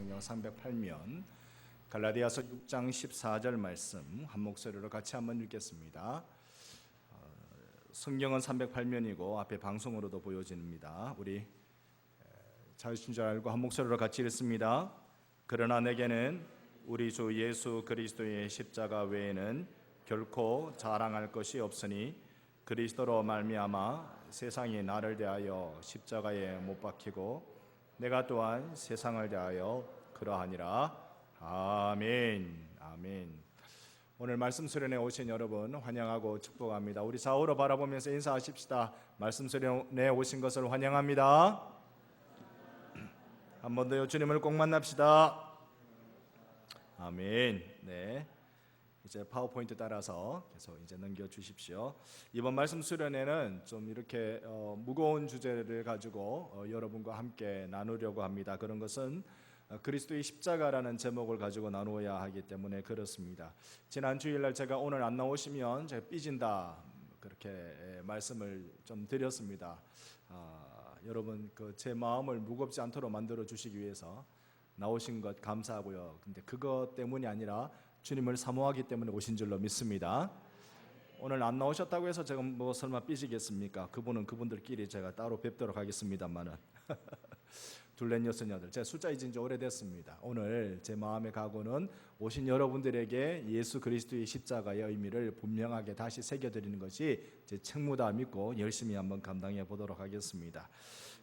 성경 308면 갈라디아서 6장 14절 말씀 한 목소리로 같이 한번 읽겠습니다. 성경은 308면이고 앞에 방송으로도 보여집니다. 우리 찾으신 줄 알고 한 목소리로 같이 읽습니다. 그러나 내게는 우리 주 예수 그리스도의 십자가 외에는 결코 자랑할 것이 없으니 그리스도로 말미암아 세상이 나를 대하여 십자가에 못 박히고 내가 또한 세상을 대하여 그러하니라. 아멘. 아멘. 오늘 말씀 수련회 오신 여러분 환영하고 축복합니다. 우리 좌우로 바라보면서 인사하십시다. 말씀 수련회 오신 것을 환영합니다. 한 번 더요. 주님을 꼭 만납시다. 아멘. 네. 이제 파워포인트 따라서 계속 이제 넘겨 주십시오. 이번 말씀 수련회는 좀 이렇게 무거운 주제를 가지고 여러분과 함께 나누려고 합니다. 그런 것은 그리스도의 십자가라는 제목을 가지고 나누어야 하기 때문에 그렇습니다. 지난 주일날 제가 오늘 안 나오시면 제가 삐진다 그렇게 말씀을 좀 드렸습니다. 여러분 그 제 마음을 무겁지 않도록 만들어 주시기 위해서 나오신 것 감사하고요. 근데 그것 때문이 아니라 주님을 사모하기 때문에 오신 줄로 믿습니다. 오늘 안 나오셨다고 해서 제가 뭐 설마 삐지겠습니까? 그분은 그분들끼리 제가 따로 뵙도록 하겠습니다만은 둘넷 여섯 여덟 제 숫자 잊은 지 오래됐습니다. 오늘 제 마음의 각오는 오신 여러분들에게 예수 그리스도의 십자가의 의미를 분명하게 다시 새겨드리는 것이 제 책무다 믿고 열심히 한번 감당해 보도록 하겠습니다.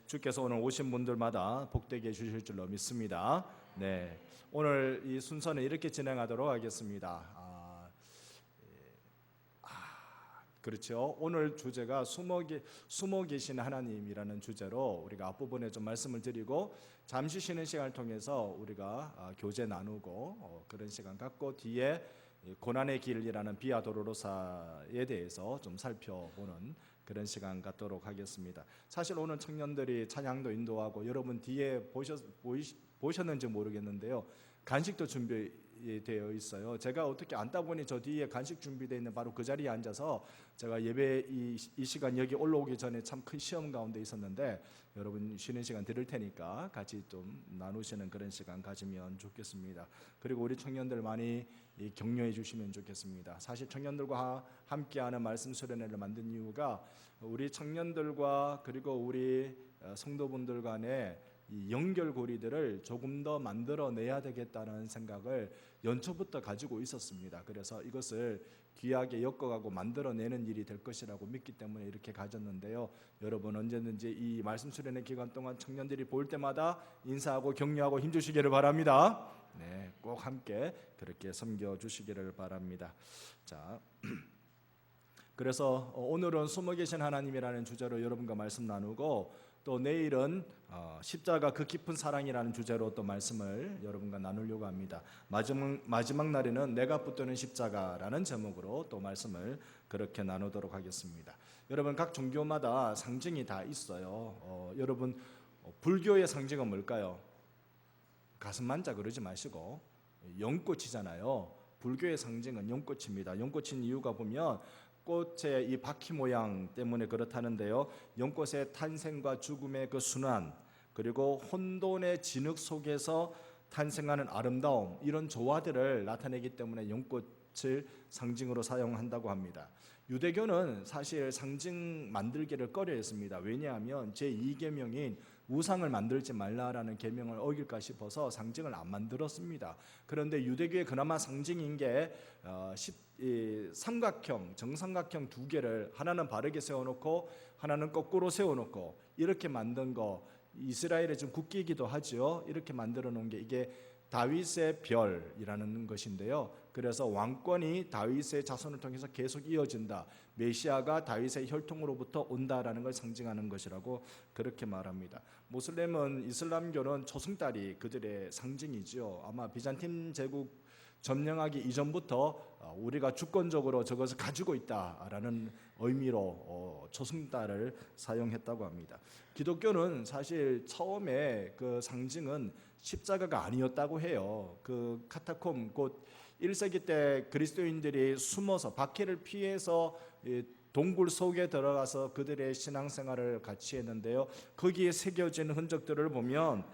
주께서 오늘 오신 분들마다 복되게 해주실 줄로 믿습니다. 네, 오늘 이 순서는 이렇게 진행하도록 하겠습니다. 그렇죠. 오늘 주제가 숨어 계신 하나님이라는 주제로 우리가 앞부분에 좀 말씀을 드리고 잠시 쉬는 시간을 통해서 우리가 교제 나누고 그런 시간 갖고 뒤에 고난의 길이라는 비아 도로로사에 대해서 좀 살펴보는 그런 시간 갖도록 하겠습니다. 사실 오늘 청년들이 찬양도 인도하고 여러분 뒤에 보셨는지 모르겠는데요. 간식도 준비되어 있어요. 제가 어떻게 앉다 보니 저 뒤에 간식 준비되어 있는 바로 그 자리에 앉아서 제가 예배 이 시간 여기 올라오기 전에 참 큰 시험 가운데 있었는데 여러분 쉬는 시간 드릴 테니까 같이 좀 나누시는 그런 시간 가지면 좋겠습니다. 그리고 우리 청년들 많이 격려해 주시면 좋겠습니다. 사실 청년들과 함께하는 말씀 수련회를 만든 이유가 우리 청년들과 그리고 우리 성도분들 간에 이 연결고리들을 조금 더 만들어내야 되겠다는 생각을 연초부터 가지고 있었습니다. 그래서 이것을 귀하게 엮어가고 만들어내는 일이 될 것이라고 믿기 때문에 이렇게 가졌는데요. 여러분 언제든지 이 말씀 수련회 기간 동안 청년들이 볼 때마다 인사하고 격려하고 힘주시기를 바랍니다. 네, 꼭 함께 그렇게 섬겨주시기를 바랍니다. 자, 그래서 오늘은 숨어 계신 하나님이라는 주제로 여러분과 말씀 나누고 또 내일은 십자가 그 깊은 사랑이라는 주제로 또 말씀을 여러분과 나누려고 합니다. 마지막 날에는 내가 붙드는 십자가라는 제목으로 또 말씀을 그렇게 나누도록 하겠습니다. 여러분 각 종교마다 상징이 다 있어요. 여러분 불교의 상징은 뭘까요? 가슴 만자 그러지 마시고 연꽃이잖아요. 불교의 상징은 연꽃입니다. 연꽃인 이유가 보면 꽃의 이 바퀴 모양 때문에 그렇다는데요. 연꽃의 탄생과 죽음의 그 순환 그리고 혼돈의 진흙 속에서 탄생하는 아름다움 이런 조화들을 나타내기 때문에 연꽃을 상징으로 사용한다고 합니다. 유대교는 사실 상징 만들기를 꺼려했습니다. 왜냐하면 제2계명인 우상을 만들지 말라라는 계명을 어길까 싶어서 상징을 안 만들었습니다. 그런데 유대교의 그나마 상징인 게 삼각형, 정삼각형 두 개를 하나는 바르게 세워놓고 하나는 거꾸로 세워놓고 이렇게 만든 거 이스라엘의 좀 국기이기도 하죠. 이렇게 만들어 놓은 게 이게 다윗의 별이라는 것인데요. 그래서 왕권이 다윗의 자손을 통해서 계속 이어진다. 메시아가 다윗의 혈통으로부터 온다라는 걸 상징하는 것이라고 그렇게 말합니다. 모슬렘은 이슬람교는 초승달이 그들의 상징이죠. 아마 비잔틴 제국 점령하기 이전부터 우리가 주권적으로 저것을 가지고 있다라는 의미로 초승달을 사용했다고 합니다. 기독교는 사실 처음에 그 상징은 십자가가 아니었다고 해요. 그 카타콤 곧 1세기 때 그리스도인들이 숨어서 박해를 피해서 동굴 속에 들어가서 그들의 신앙생활을 같이 했는데요. 거기에 새겨진 흔적들을 보면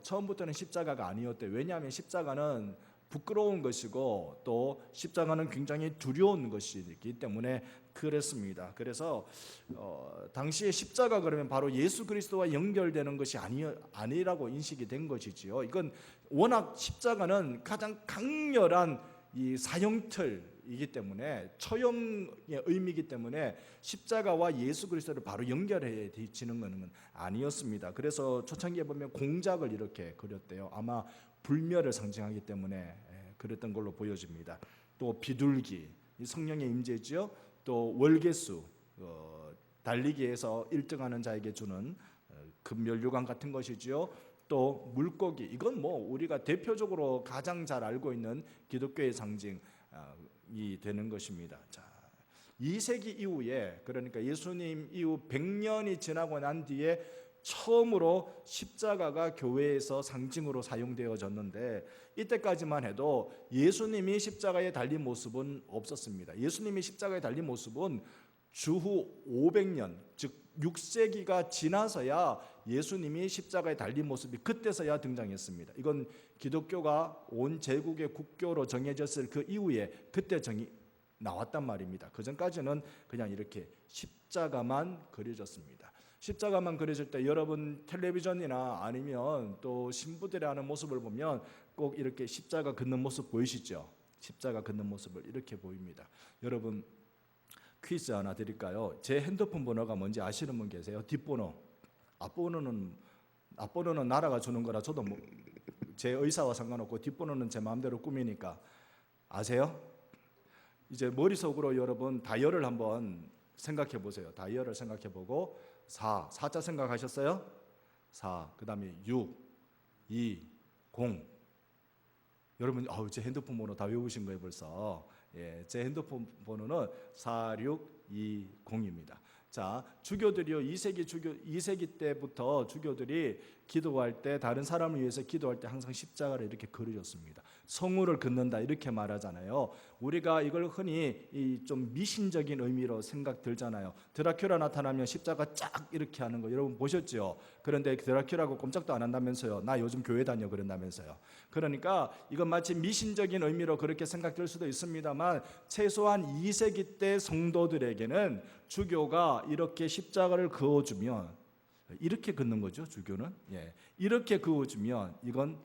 처음부터는 십자가가 아니었대요. 왜냐하면 십자가는 부끄러운 것이고 또 십자가는 굉장히 두려운 것이기 때문에 그랬습니다. 그래서 당시에 십자가 그러면 바로 예수 그리스도와 연결되는 것이 아니라고 인식이 된 것이지요. 이건 워낙 십자가는 가장 강렬한 이 사형틀이기 때문에 처형의 의미이기 때문에 십자가와 예수 그리스도를 바로 연결해 지는 것은 아니었습니다. 그래서 초창기에 보면 공작을 이렇게 그렸대요. 아마 불멸을 상징하기 때문에 그랬던 걸로 보여집니다. 또 비둘기, 성령의 임재지요. 또 월계수, 달리기에서 1등하는 자에게 주는 금멸류관 같은 것이지요. 또 물고기, 이건 뭐 우리가 대표적으로 가장 잘 알고 있는 기독교의 상징이 되는 것입니다. 자, 2세기 이후에, 그러니까 예수님 이후 100년이 지나고 난 뒤에 처음으로 십자가가 교회에서 상징으로 사용되어졌는데, 이때까지만 해도 예수님이 십자가에 달린 모습은 없었습니다. 예수님이 십자가에 달린 모습은 주후 500년, 즉 6세기가 지나서야 예수님이 십자가에 달린 모습이 그때서야 등장했습니다. 이건 기독교가 온 제국의 국교로 정해졌을 그 이후에 그때 나왔단 말입니다. 그 전까지는 그냥 이렇게 십자가만 그려졌습니다. 십자가만 그려질 때 여러분 텔레비전이나 아니면 또 신부들이 하는 모습을 보면 꼭 이렇게 십자가 긋는 모습 보이시죠? 십자가 긋는 모습을 이렇게 보입니다. 여러분 퀴즈 하나 드릴까요? 제 핸드폰 번호가 뭔지 아시는 분 계세요? 뒷번호. 앞번호는 나라가 주는 거라 저도 제 의사와 상관없고 뒷번호는 제 마음대로 꾸미니까. 아세요? 이제 머릿속으로 여러분 다이얼을 한번 생각해 보세요. 다이얼을 생각해 보고 4자 생각하셨어요? 4, 그 다음에 6, 2, 0. 여러분 제 핸드폰 번호 다 외우신 거예요 벌써. 제 핸드폰 번호는 4620입니다. 자, 주교들이요, 2세기 때부터 주교들이 기도할 때, 다른 사람을 위해서 기도할 때 항상 십자가를 이렇게 그려줬습니다. 성우를 긋는다 이렇게 말하잖아요. 우리가 이걸 흔히 좀 미신적인 의미로 생각 들잖아요. 드라큘라 나타나면 십자가 쫙 이렇게 하는 거 여러분 보셨죠? 그런데 드라큘라고 꼼짝도 안 한다면서요. 나 요즘 교회 다녀 그런다면서요. 그러니까 이건 마치 미신적인 의미로 그렇게 생각될 수도 있습니다만, 최소한 2세기 때 성도들에게는 주교가 이렇게 십자가를 그어주면, 이렇게 긋는 거죠 주교는. 이렇게 그어주면, 이건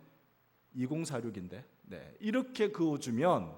2046인데 이렇게 그어주면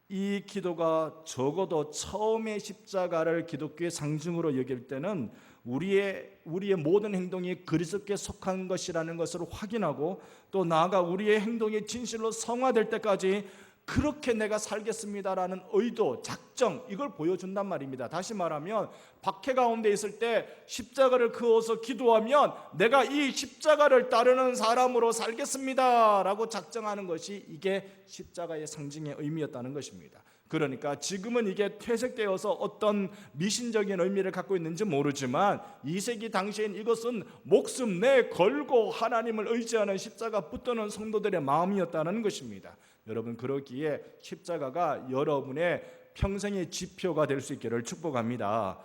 이 기도가 적어도 처음에 십자가를 기독교의 상징으로 여길 때는 우리의 모든 행동이 그리스도께 속한 것이라는 것을 확인하고, 또 나아가 우리의 행동이 진실로 성화될 때까지 그렇게 내가 살겠습니다라는 의도, 작정, 이걸 보여준단 말입니다. 다시 말하면 박해 가운데 있을 때 십자가를 그어서 기도하면 내가 이 십자가를 따르는 사람으로 살겠습니다라고 작정하는 것이 이게 십자가의 상징의 의미였다는 것입니다. 그러니까 지금은 이게 퇴색되어서 어떤 미신적인 의미를 갖고 있는지 모르지만 2세기 당시엔 이것은 목숨 내 걸고 하나님을 의지하는 십자가 붙드는 성도들의 마음이었다는 것입니다. 여러분, 그러기에 십자가가 여러분의 평생의 지표가 될 수 있기를 축복합니다.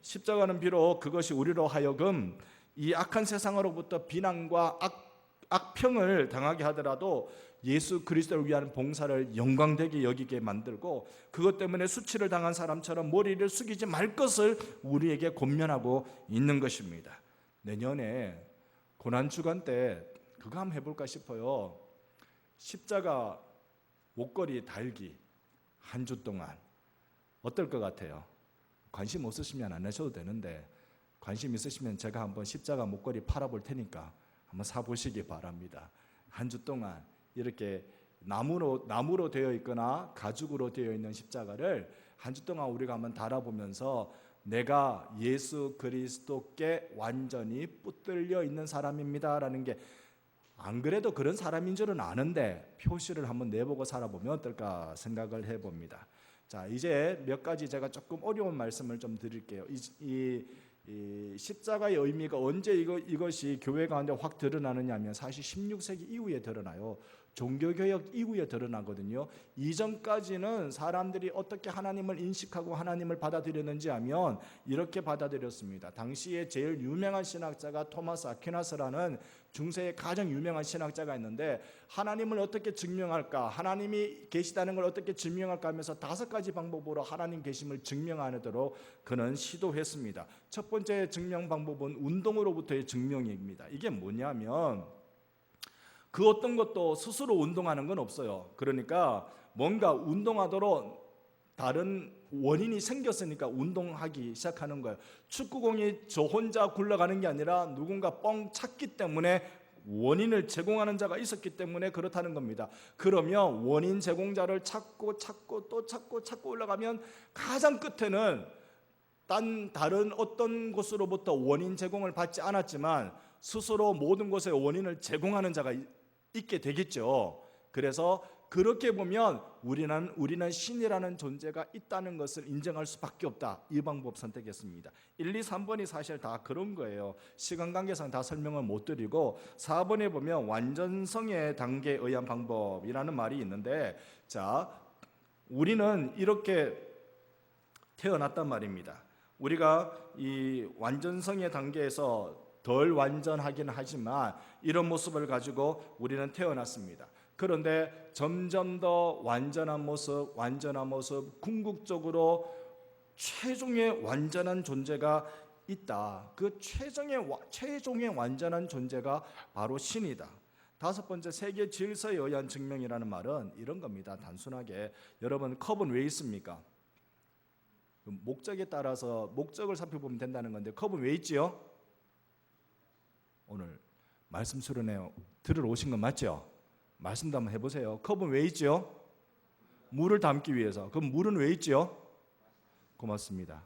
십자가는 비록 그것이 우리로 하여금 이 악한 세상으로부터 비난과 악평을 당하게 하더라도 예수 그리스도를 위한 봉사를 영광되게 여기게 만들고, 그것 때문에 수치를 당한 사람처럼 머리를 숙이지 말 것을 우리에게 권면하고 있는 것입니다. 내년에 고난주간 때 그거 한번 해볼까 싶어요. 십자가 목걸이 달기 한 주 동안 어떨 것 같아요? 관심 없으시면 안 하셔도 되는데, 관심 있으시면 제가 한번 십자가 목걸이 팔아볼 테니까 한번 사보시기 바랍니다. 한 주 동안 이렇게 나무로 되어 있거나 가죽으로 되어 있는 십자가를 한 주 동안 우리가 한번 달아보면서 내가 예수 그리스도께 완전히 붙들려 있는 사람입니다라는 게, 안 그래도 그런 사람인 줄은 아는데 표시를 한번 내보고 살아보면 어떨까 생각을 해봅니다. 자, 이제 몇 가지 제가 조금 어려운 말씀을 좀 드릴게요. 이 이 십자가의 의미가 언제 이것이 교회 가운데 확 드러나느냐 하면 사실 16세기 이후에 드러나요. 종교개혁 이후에 드러나거든요. 이전까지는 사람들이 어떻게 하나님을 인식하고 하나님을 받아들였는지 하면 이렇게 받아들였습니다. 당시에 제일 유명한 신학자가 토마스 아퀴나스라는 중세의 가장 유명한 신학자가 있는데, 하나님을 어떻게 증명할까, 하나님이 계시다는 걸 어떻게 증명할까 하면서 5가지 방법으로 하나님 계심을 증명하도록 그는 시도했습니다. 첫 번째 증명 방법은 운동으로부터의 증명입니다. 이게 뭐냐면 그 어떤 것도 스스로 운동하는 건 없어요. 그러니까 뭔가 운동하도록 다른 원인이 생겼으니까 운동하기 시작하는 거예요. 축구공이 저 혼자 굴러가는 게 아니라 누군가 뻥 찼기 때문에, 원인을 제공하는 자가 있었기 때문에 그렇다는 겁니다. 그러면 원인 제공자를 찾고 또 찾고 올라가면 가장 끝에는 다른 어떤 곳으로부터 원인 제공을 받지 않았지만 스스로 모든 것의 원인을 제공하는 자가 있게 되겠죠. 그래서 그렇게 보면 우리는 신이라는 존재가 있다는 것을 인정할 수밖에 없다. 이 방법 선택했습니다. 1, 2, 3번이 사실 다 그런 거예요. 시간 관계상 다 설명을 못 드리고 4번에 보면 완전성의 단계에 의한 방법이라는 말이 있는데, 자, 우리는 이렇게 태어났단 말입니다. 우리가 이 완전성의 단계에서 덜 완전하긴 하지만 이런 모습을 가지고 우리는 태어났습니다. 그런데 점점 더 완전한 모습, 궁극적으로 최종의 완전한 존재가 있다. 그 최종의 완전한 존재가 바로 신이다. 5번째, 세계 질서에 의한 증명이라는 말은 이런 겁니다. 단순하게, 여러분 컵은 왜 있습니까? 목적에 따라서 목적을 살펴보면 된다는 건데, 컵은 왜 있지요? 오늘 말씀 수련회 들으러 오신 건 맞죠? 말씀도 한번 해보세요. 컵은 왜 있죠? 물을 담기 위해서. 그럼 물은 왜 있죠? 고맙습니다.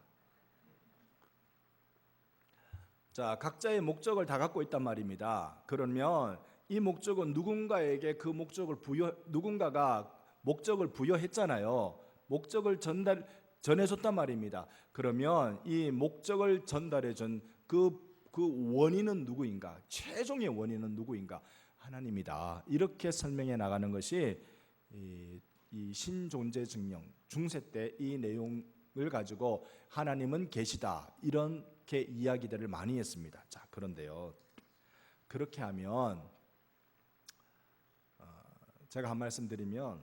자, 각자의 목적을 다 갖고 있단 말입니다. 그러면 이 목적은 누군가가 목적을 부여했잖아요. 목적을 전해줬단 말입니다. 그러면 이 목적을 전달해준 그 원인은 누구인가? 최종의 원인은 누구인가? 하나님이다. 이렇게 설명해 나가는 것이 이 신존재 증명, 중세 때 이 내용을 가지고 하나님은 계시다, 이렇게 이야기들을 많이 했습니다. 자, 그런데요, 그렇게 하면 제가 한 말씀 드리면,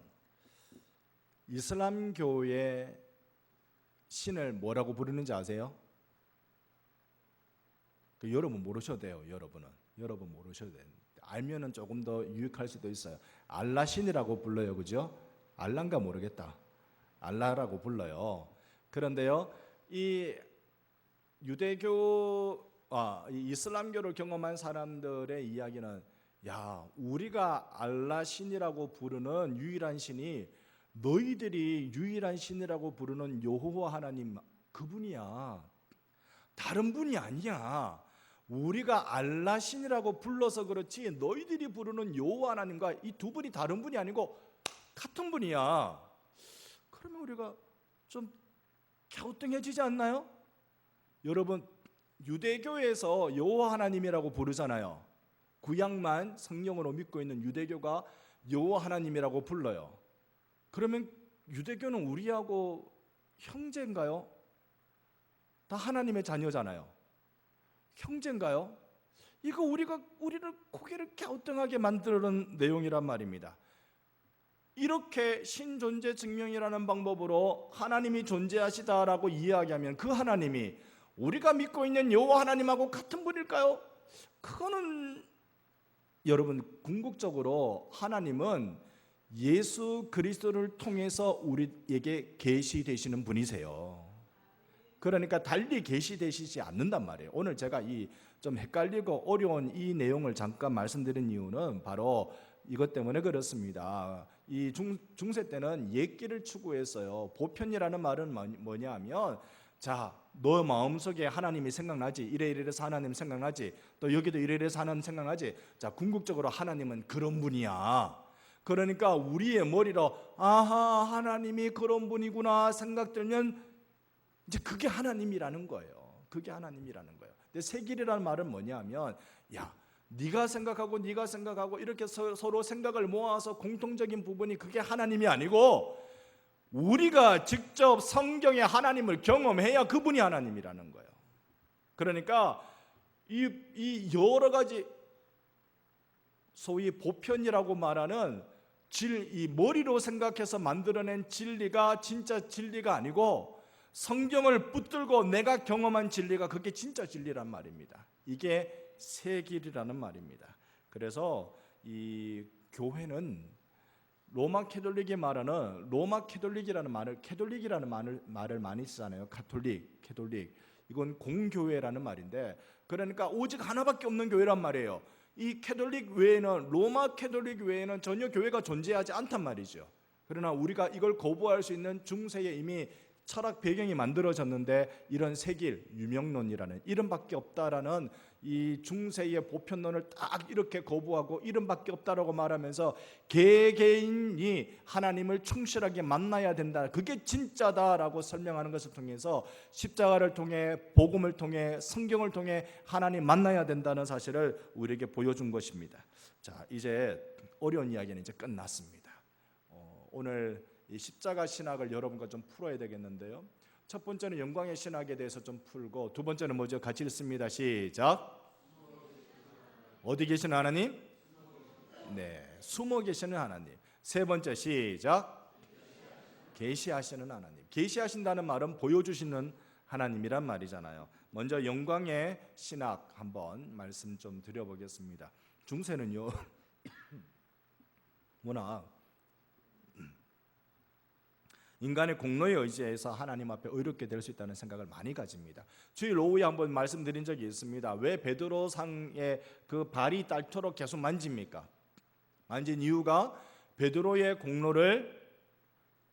이슬람교의 신을 뭐라고 부르는지 아세요? 여러분 모르셔도 돼요. 여러분 모르셔도 돼요. 알면은 조금 더 유익할 수도 있어요. 알라 신이라고 불러요, 그죠? 알란가 모르겠다. 알라라고 불러요. 그런데요, 이 이슬람교를 경험한 사람들의 이야기는, 야, 우리가 알라 신이라고 부르는 유일한 신이 너희들이 유일한 신이라고 부르는 여호와 하나님, 그분이야. 다른 분이 아니야. 우리가 알라 신이라고 불러서 그렇지 너희들이 부르는 여호와 하나님과 이 두 분이 다른 분이 아니고 같은 분이야. 그러면 우리가 좀 갸우뚱해지지 않나요? 여러분, 유대교에서 여호와 하나님이라고 부르잖아요. 구약만 성령으로 믿고 있는 유대교가 여호와 하나님이라고 불러요. 그러면 유대교는 우리하고 형제인가요? 다 하나님의 자녀잖아요. 형제인가요? 이거 우리를 고개를 갸우뚱하게 만드는 내용이란 말입니다. 이렇게 신존재 증명이라는 방법으로 하나님이 존재하시다라고 이야기하면 그 하나님이 우리가 믿고 있는 여호와 하나님하고 같은 분일까요? 그거는 여러분, 궁극적으로 하나님은 예수 그리스도를 통해서 우리에게 계시되시는 분이세요. 그러니까 달리 계시되시지 않는단 말이에요. 오늘 제가 이 좀 헷갈리고 어려운 이 내용을 잠깐 말씀드린 이유는 바로 이것 때문에 그렇습니다. 이 중세 때는 옛길을 추구했어요. 보편이라는 말은 뭐냐 하면, 자, 너 마음속에 하나님이 생각나지? 이래서 하나님 생각나지? 또 여기도 이래서 하나님 생각나지? 자, 궁극적으로 하나님은 그런 분이야. 그러니까 우리의 머리로 아하, 하나님이 그런 분이구나 생각 들면 이제 그게 하나님이라는 거예요. 그게 하나님이라는 거예요. 근데 새 길이라는 말은 뭐냐면 야 네가 생각하고 이렇게 서로 생각을 모아서 공통적인 부분이 그게 하나님이 아니고 우리가 직접 성경의 하나님을 경험해야 그분이 하나님이라는 거예요. 그러니까 이 여러 가지 소위 보편이라고 말하는 이 머리로 생각해서 만들어낸 진리가 진짜 진리가 아니고 성경을 붙들고 내가 경험한 진리가 그게 진짜 진리란 말입니다. 이게 새 길이라는 말입니다. 그래서 이 교회는 로마 캐톨릭이 말하는 로마 캐톨릭이라는 말을 많이 쓰잖아요. 캐톨릭 이건 공교회라는 말인데 그러니까 오직 하나밖에 없는 교회란 말이에요. 이 캐톨릭 외에는 로마 캐톨릭 외에는 전혀 교회가 존재하지 않단 말이죠. 그러나 우리가 이걸 거부할 수 있는 중세에 이미 철학 배경이 만들어졌는데 이런 새길 유명론이라는 이름밖에 없다라는 이 중세의 보편론을 딱 이렇게 거부하고 이름밖에 없다라고 말하면서 개개인이 하나님을 충실하게 만나야 된다. 그게 진짜다라고 설명하는 것을 통해서 십자가를 통해 복음을 통해 성경을 통해 하나님 만나야 된다는 사실을 우리에게 보여준 것입니다. 자, 이제 어려운 이야기는 이제 끝났습니다. 오늘 이 십자가 신학을 여러분과 좀 풀어야 되겠는데요. 첫 번째는 영광의 신학에 대해서 좀 풀고 두 번째는 뭐죠? 같이 읽습니다. 시작. 어디 계시는 하나님? 네, 숨어 계시는 하나님. 세 번째 시작. 계시하시는 하나님. 계시하신다는 말은 보여주시는 하나님이란 말이잖아요. 먼저 영광의 신학 한번 말씀 좀 드려보겠습니다. 중세는요 워낙 인간의 공로에 의지해서 하나님 앞에 의롭게 될 수 있다는 생각을 많이 가집니다. 주일 오후에 한번 말씀드린 적이 있습니다. 왜 베드로상의 그 발이 닳도록 계속 만집니까? 만진 이유가 베드로의 공로를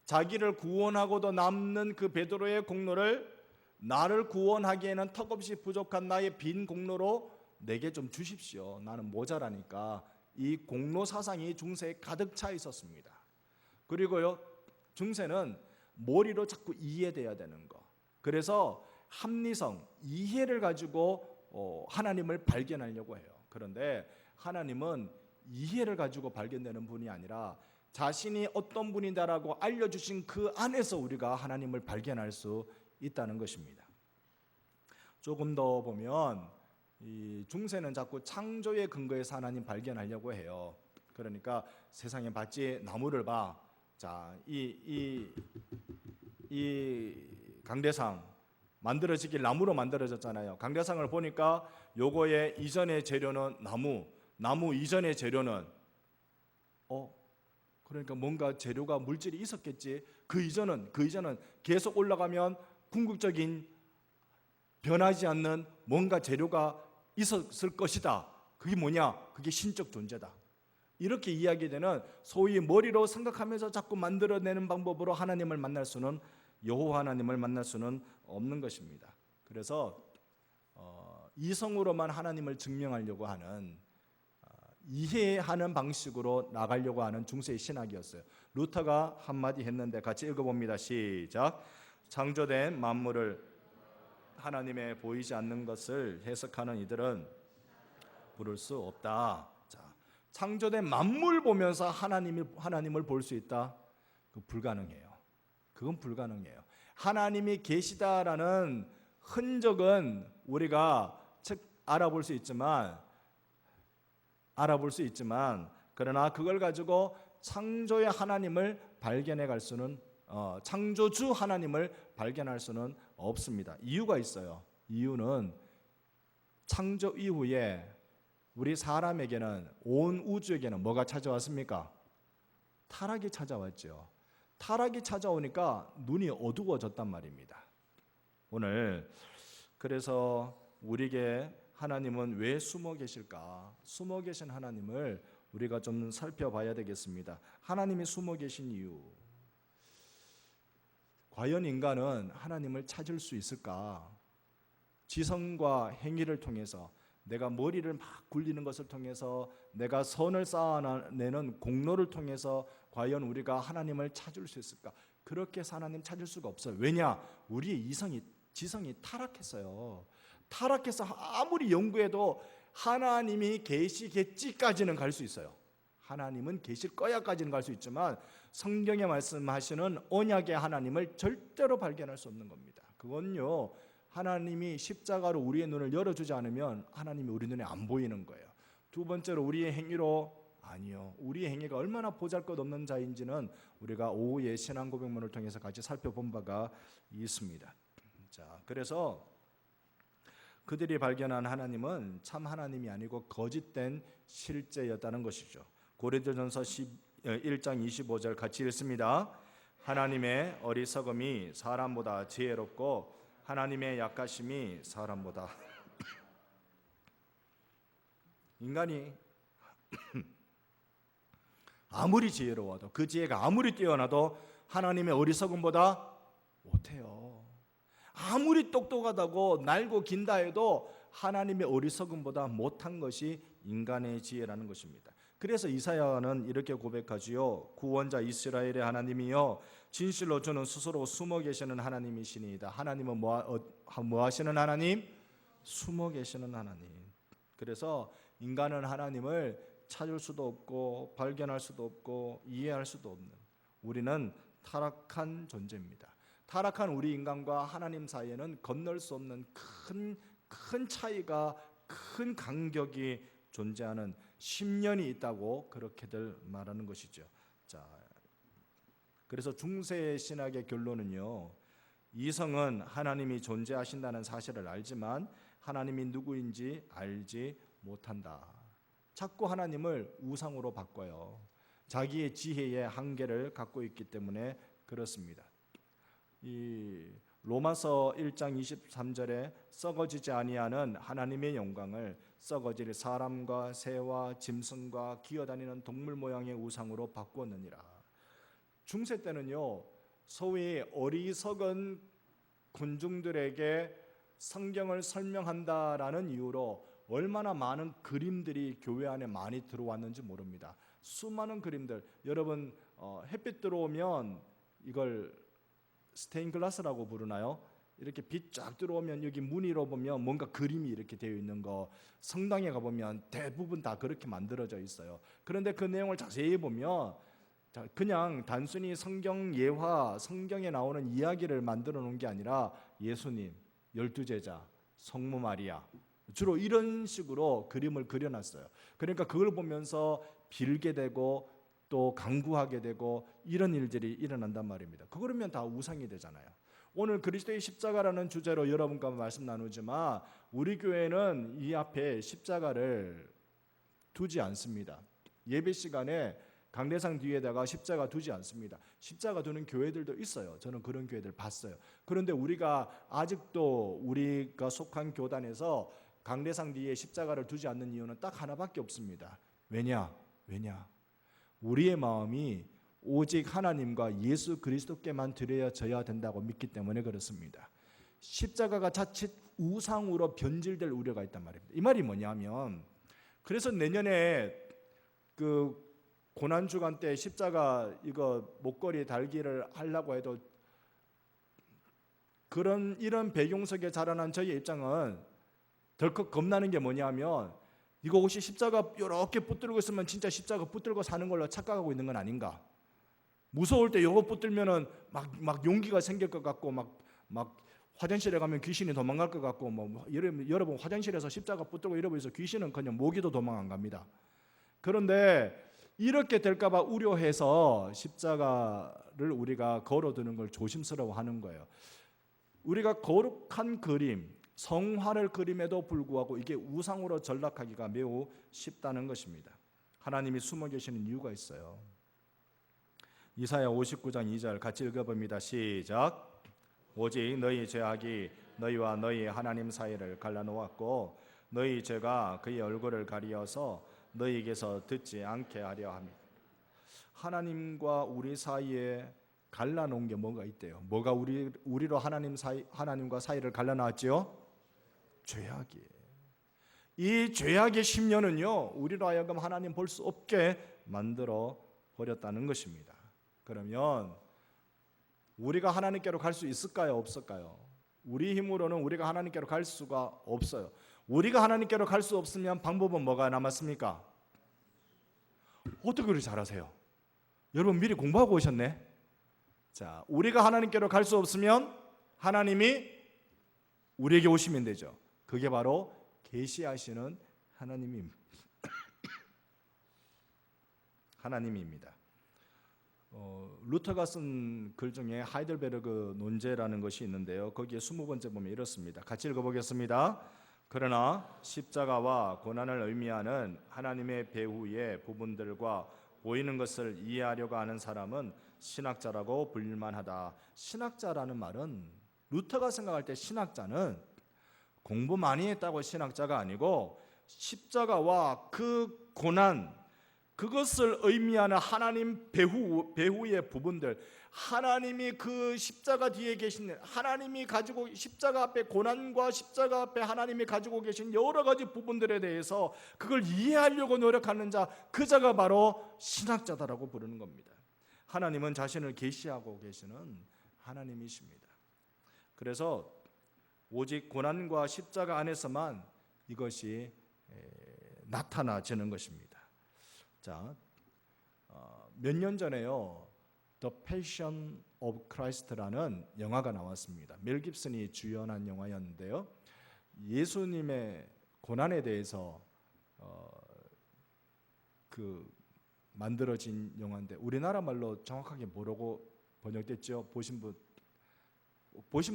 자기를 구원하고도 남는 그 베드로의 공로를 나를 구원하기에는 턱없이 부족한 나의 빈 공로로 내게 좀 주십시오. 나는 모자라니까. 이 공로 사상이 중세에 가득 차 있었습니다. 그리고요 중세는 머리로 자꾸 이해돼야 되는 거. 그래서 합리성, 이해를 가지고 하나님을 발견하려고 해요. 그런데 하나님은 이해를 가지고 발견되는 분이 아니라 자신이 어떤 분이다라고 알려주신 그 안에서 우리가 하나님을 발견할 수 있다는 것입니다. 조금 더 보면 이 중세는 자꾸 창조의 근거에서 하나님 발견하려고 해요. 그러니까 세상에 봤지 나무를 봐. 자, 이 강대상 만들어지길 나무로 만들어졌잖아요. 강대상을 보니까 요거의 이전의 재료는 나무 이전의 재료는 그러니까 뭔가 재료가 물질이 있었겠지. 그 이전은 계속 올라가면 궁극적인 변하지 않는 뭔가 재료가 있었을 것이다. 그게 뭐냐? 그게 신적 존재다. 이렇게 이야기되는 소위 머리로 생각하면서 자꾸 만들어내는 방법으로 하나님을 만날 수는 여호와 하나님을 만날 수는 없는 것입니다. 그래서 이성으로만 하나님을 증명하려고 하는 이해하는 방식으로 나가려고 하는 중세의 신학이었어요. 루터가 한마디 했는데 같이 읽어봅니다. 시작. 창조된 만물을 하나님의 보이지 않는 것을 해석하는 이들은 부를 수 없다. 창조된 만물 보면서 하나님을 볼 수 있다? 불가능해요. 그건 불가능해요. 하나님이 계시다라는 흔적은 우리가 알아볼 수 있지만 그러나 그걸 가지고 창조의 하나님을 발견해 갈 수는 창조주 하나님을 발견할 수는 없습니다. 이유가 있어요. 이유는 창조 이후에 우리 사람에게는 온 우주에게는 뭐가 찾아왔습니까? 타락이 찾아왔죠. 타락이 찾아오니까 눈이 어두워졌단 말입니다. 오늘 그래서 우리에게 하나님은 왜 숨어 계실까? 숨어 계신 하나님을 우리가 좀 살펴봐야 되겠습니다. 하나님이 숨어 계신 이유. 과연 인간은 하나님을 찾을 수 있을까? 지성과 행위를 통해서 내가 머리를 막 굴리는 것을 통해서 내가 선을 쌓아내는 공로를 통해서 과연 우리가 하나님을 찾을 수 있을까? 그렇게 해서 하나님 찾을 수가 없어요. 왜냐? 우리의 이성이 지성이 타락했어요. 타락해서 아무리 연구해도 하나님이 계시겠지까지는 갈 수 있어요. 하나님은 계실 거야까지는 갈 수 있지만 성경에 말씀하시는 언약의 하나님을 절대로 발견할 수 없는 겁니다. 그건요, 하나님이 십자가로 우리의 눈을 열어주지 않으면 하나님이 우리 눈에 안 보이는 거예요. 두 번째로 우리의 행위로 아니요, 우리의 행위가 얼마나 보잘것없는 자인지는 우리가 오후에 신앙 고백문을 통해서 같이 살펴본 바가 있습니다. 자, 그래서 그들이 발견한 하나님은 참 하나님이 아니고 거짓된 실제였다는 것이죠. 고린도전서 1장 25절 같이 읽습니다. 하나님의 어리석음이 사람보다 지혜롭고 하나님의 약하심이 사람보다 인간이 아무리 지혜로워도 그 지혜가 아무리 뛰어나도 하나님의 어리석음보다 못해요. 아무리 똑똑하다고 날고 긴다 해도 하나님의 어리석음보다 못한 것이 인간의 지혜라는 것입니다. 그래서 이사야는 이렇게 고백하지요. 구원자 이스라엘의 하나님이여 진실로 저는 스스로 숨어 계시는 하나님이시니이다. 하나님은 뭐 하시는 하나님? 숨어 계시는 하나님. 그래서 인간은 하나님을 찾을 수도 없고 발견할 수도 없고 이해할 수도 없는, 우리는 타락한 존재입니다. 타락한 우리 인간과 하나님 사이에는 건널 수 없는 큰 차이가, 큰 간격이 존재하는 10년이 있다고 그렇게들 말하는 것이죠. 자, 그래서 중세 신학의 결론은요, 이성은 하나님이 존재하신다는 사실을 알지만 하나님이 누구인지 알지 못한다. 자꾸 하나님을 우상으로 바꿔요. 자기의 지혜의 한계를 갖고 있기 때문에 그렇습니다. 이 로마서 1장 23절에 썩어지지 아니하는 하나님의 영광을 썩어질 사람과 새와 짐승과 기어다니는 동물 모양의 우상으로 바꾸었느니라. 중세 때는요, 소위 어리석은 군중들에게 성경을 설명한다라는 이유로 얼마나 많은 그림들이 교회 안에 많이 들어왔는지 모릅니다. 수많은 그림들, 여러분 햇빛 들어오면 이걸 스테인글라스라고 부르나요? 이렇게 빛 쫙 들어오면 여기 무늬로 보면 뭔가 그림이 이렇게 되어 있는 거, 성당에 가보면 대부분 다 그렇게 만들어져 있어요. 그런데 그 내용을 자세히 보면 그냥 단순히 성경 예화, 성경에 나오는 이야기를 만들어 놓은 게 아니라 예수님, 12제자, 성모 마리아, 주로 이런 식으로 그림을 그려놨어요. 그러니까 그걸 보면서 빌게 되고 또 간구하게 되고 이런 일들이 일어난단 말입니다. 그러면 다 우상이 되잖아요. 오늘 그리스도의 십자가라는 주제로 여러분과 말씀 나누지만 우리 교회는 이 앞에 십자가를 두지 않습니다. 예배 시간에 강대상 뒤에다가 십자가 두지 않습니다. 십자가 두는 교회들도 있어요. 저는 그런 교회들 봤어요. 그런데 우리가 아직도 우리가 속한 교단에서 강대상 뒤에 십자가를 두지 않는 이유는 딱 하나밖에 없습니다. 왜냐? 우리의 마음이 오직 하나님과 예수 그리스도께만 드려져야 된다고 믿기 때문에 그렇습니다. 십자가가 자칫 우상으로 변질될 우려가 있단 말입니다. 이 말이 뭐냐면, 그래서 내년에 그 고난주간 때 십자가 이거 목걸이 달기를 하려고 해도 이런 배경 속에 자라난 저희의 입장은 덜컥 겁나는 게 뭐냐면, 이거 혹시 십자가 이렇게 붙들고 있으면 진짜 십자가 붙들고 사는 걸로 착각하고 있는 건 아닌가? 무서울 때 이거 붙들면은 막 용기가 생길 것 같고 막 화장실에 가면 귀신이 도망갈 것 같고 여러분 화장실에서 십자가 붙들고 이러면서 귀신은 그냥 모기도 도망 안 갑니다. 그런데 이렇게 될까봐 우려해서 십자가를 우리가 걸어두는 걸 조심스러워하는 거예요. 우리가 거룩한 그림, 성화를 그림에도 불구하고 이게 우상으로 전락하기가 매우 쉽다는 것입니다. 하나님이 숨어 계시는 이유가 있어요. 이사야 59장 2절 같이 읽어봅니다. 시작. 오직 너희 죄악이 너희와 너희 하나님 사이를 갈라놓았고 너희 죄가 그의 얼굴을 가리어서 너희에게서 듣지 않게 하려 합니다. 하나님과 우리 사이에 갈라놓은 게 뭐가 있대요? 뭐가 우리로 하나님과 사이를 갈라놨죠? 죄악이에요. 이 죄악의 심려는요, 우리로 하여금 하나님 볼 수 없게 만들어 버렸다는 것입니다. 그러면 우리가 하나님께로 갈 수 있을까요? 없을까요? 우리 힘으로는 우리가 하나님께로 갈 수가 없어요. 우리가 하나님께로 갈 수 없으면 방법은 뭐가 남았습니까? 어떻게 그렇게 잘하세요? 여러분 미리 공부하고 오셨네. 자, 우리가 하나님께로 갈 수 없으면 하나님이 우리에게 오시면 되죠. 그게 바로 계시하시는 하나님입니다. 루터가 쓴 글 중에 하이델베르그 논제라는 것이 있는데요. 거기에 20번째 보면 이렇습니다. 같이 읽어보겠습니다. 그러나 십자가와 고난을 의미하는 하나님의 배후의 부분들과 보이는 것을 이해하려고 하는 사람은 신학자라고 불릴만하다. 신학자라는 말은 루터가 생각할 때 신학자는 공부 많이 했다고 신학자가 아니고 십자가와 그 고난, 그것을 의미하는 하나님 배후의 부분들, 하나님이 그 십자가 뒤에 계신, 하나님이 가지고 십자가 앞에 고난과 십자가 앞에 하나님이 가지고 계신 여러 가지 부분들에 대해서 그걸 이해하려고 노력하는 자, 그 자가 바로 신학자다라고 부르는 겁니다. 하나님은 자신을 계시하고 계시는 하나님이십니다. 그래서 오직 고난과 십자가 안에서만 이것이 나타나지는 것입니다. 자, 몇 년 전에요, The Passion of Christ라는 영화가 나왔습니다. 멜 깁슨이 주연한 영화였는데요, 예수님의 고난에 대해서 만들어진 영화인데 우리나라 말로 정확하게 뭐라고 번역됐죠? 보신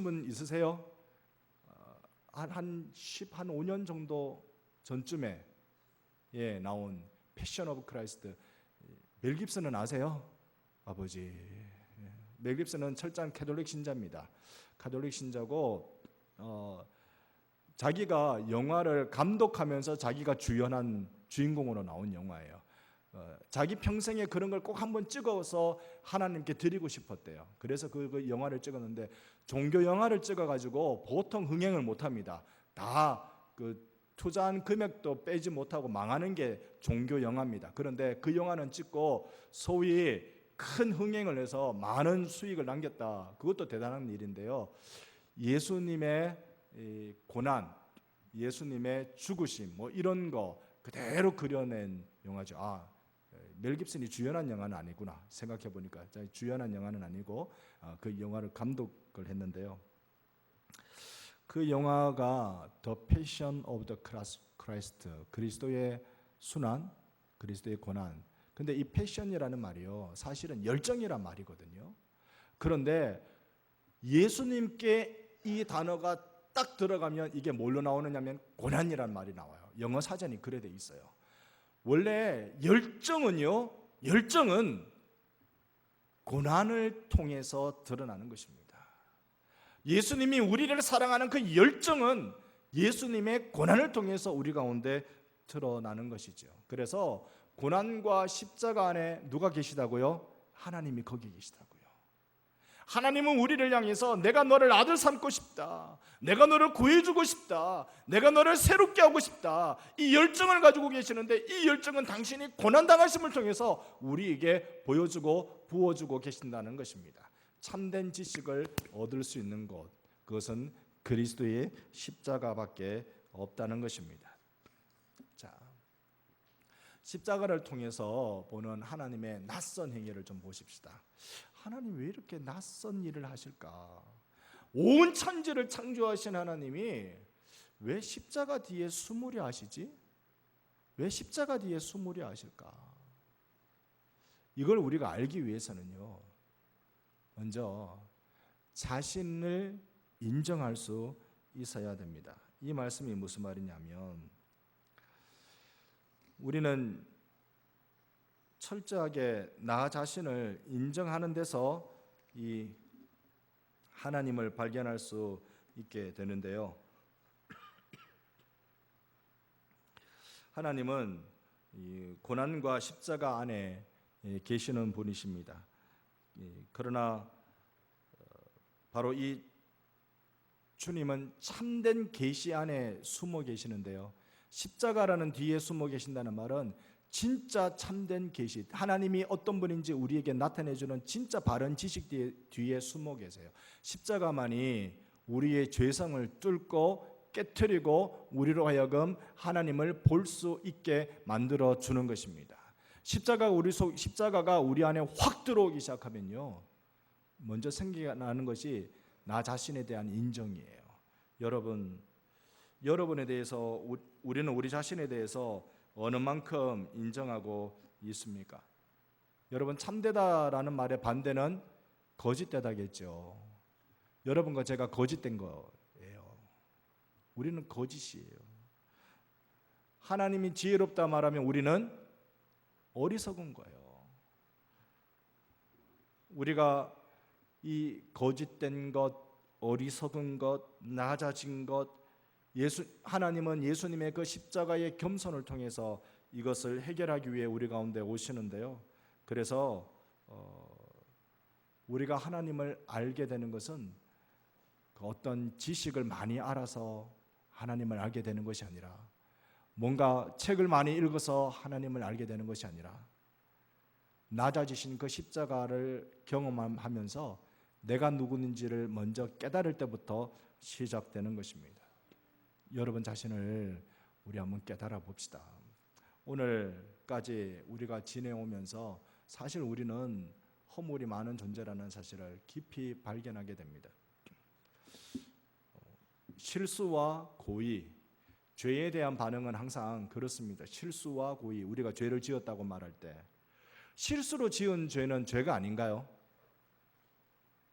분 있으세요? 한 5년 정도 전쯤에 나온 패션 오브 크라이스트. 멜 깁슨은 아세요? 아버지. 멜 깁슨은 철저한 캐톨릭 신자입니다. 가톨릭 신자고 자기가 영화를 감독하면서 자기가 주연한 주인공으로 나온 영화예요. 자기 평생에 그런 걸 꼭 한번 찍어서 하나님께 드리고 싶었대요. 그래서 그 영화를 찍었는데 종교 영화를 찍어가지고 보통 흥행을 못합니다. 다 그 투자한 금액도 빼지 못하고 망하는 게 종교 영화입니다. 그런데 그 영화는 찍고 소위 큰 흥행을 해서 많은 수익을 남겼다. 그것도 대단한 일인데요. 예수님의 고난, 예수님의 죽으심, 뭐 이런 거 그대로 그려낸 영화죠. 멜 깁슨이 주연한 영화는 아니구나 생각해 보니까 주연한 영화는 아니고 그 영화를 감독을 했는데요. 그 영화가 The Passion of the Christ, 그리스도의 순환, 그리스도의 고난. 근데 이 패션이라는 말이요, 사실은 열정이란 말이거든요. 그런데 예수님께 이 단어가 딱 들어가면 이게 뭘로 나오느냐면 고난이란 말이 나와요. 영어 사전이 그래 돼 있어요. 원래 열정은 고난을 통해서 드러나는 것입니다. 예수님이 우리를 사랑하는 그 열정은 예수님의 고난을 통해서 우리 가운데 드러나는 것이죠. 그래서 고난과 십자가 안에 누가 계시다고요? 하나님이 거기 계시다고요. 하나님은 우리를 향해서 내가 너를 아들 삼고 싶다, 내가 너를 구해주고 싶다, 내가 너를 새롭게 하고 싶다, 이 열정을 가지고 계시는데 이 열정은 당신이 고난당하심을 통해서 우리에게 보여주고 부어주고 계신다는 것입니다. 참된 지식을 얻을 수 있는 곳, 그것은 그리스도의 십자가밖에 없다는 것입니다. 자, 십자가를 통해서 보는 하나님의 낯선 행위를 좀 보십시다. 하나님 왜 이렇게 낯선 일을 하실까? 온 천지를 창조하신 하나님이 왜 십자가 뒤에 숨으려 하시지? 왜 십자가 뒤에 숨으려 하실까? 이걸 우리가 알기 위해서는요, 먼저 자신을 인정할 수 있어야 됩니다. 이 말씀이 무슨 말이냐면, 우리는 철저하게 나 자신을 인정하는 데서 이 하나님을 발견할 수 있게 되는데요. 하나님은 이 고난과 십자가 안에 계시는 분이십니다. 그러나 바로 이 주님은 참된 계시 안에 숨어 계시는데요. 십자가라는 뒤에 숨어 계신다는 말은 진짜 참된 계시, 하나님이 어떤 분인지 우리에게 나타내주는 진짜 바른 지식 뒤에 숨어 계세요. 십자가만이 우리의 죄성을 뚫고 깨트리고 우리로 하여금 하나님을 볼 수 있게 만들어 주는 것입니다. 십자가가 우리 안에 확 들어오기 시작하면요, 먼저 생겨나는 것이 나 자신에 대한 인정이에요. 여러분에 대해서 우리는 우리 자신에 대해서 어느 만큼 인정하고 있습니까? 여러분, 참되다라는 말의 반대는 거짓되다겠죠. 여러분과 제가 거짓된 거예요. 우리는 거짓이에요. 하나님이 지혜롭다 말하면 우리는 어리석은 거예요. 우리가 이 거짓된 것, 어리석은 것, 낮아진 것, 하나님은 예수님의 그 십자가의 겸손을 통해서 이것을 해결하기 위해 우리 가운데 오시는데요. 그래서 우리가 하나님을 알게 되는 것은 어떤 지식을 많이 알아서 하나님을 알게 되는 것이 아니라, 뭔가 책을 많이 읽어서 하나님을 알게 되는 것이 아니라, 낮아지신 그 십자가를 경험하면서 내가 누구인지를 먼저 깨달을 때부터 시작되는 것입니다. 여러분 자신을 우리 한번 깨달아 봅시다. 오늘까지 우리가 지내오면서 사실 우리는 허물이 많은 존재라는 사실을 깊이 발견하게 됩니다. 실수와 고의, 죄에 대한 반응은 항상 그렇습니다. 실수와 고의, 우리가 죄를 지었다고 말할 때 실수로 지은 죄는 죄가 아닌가요?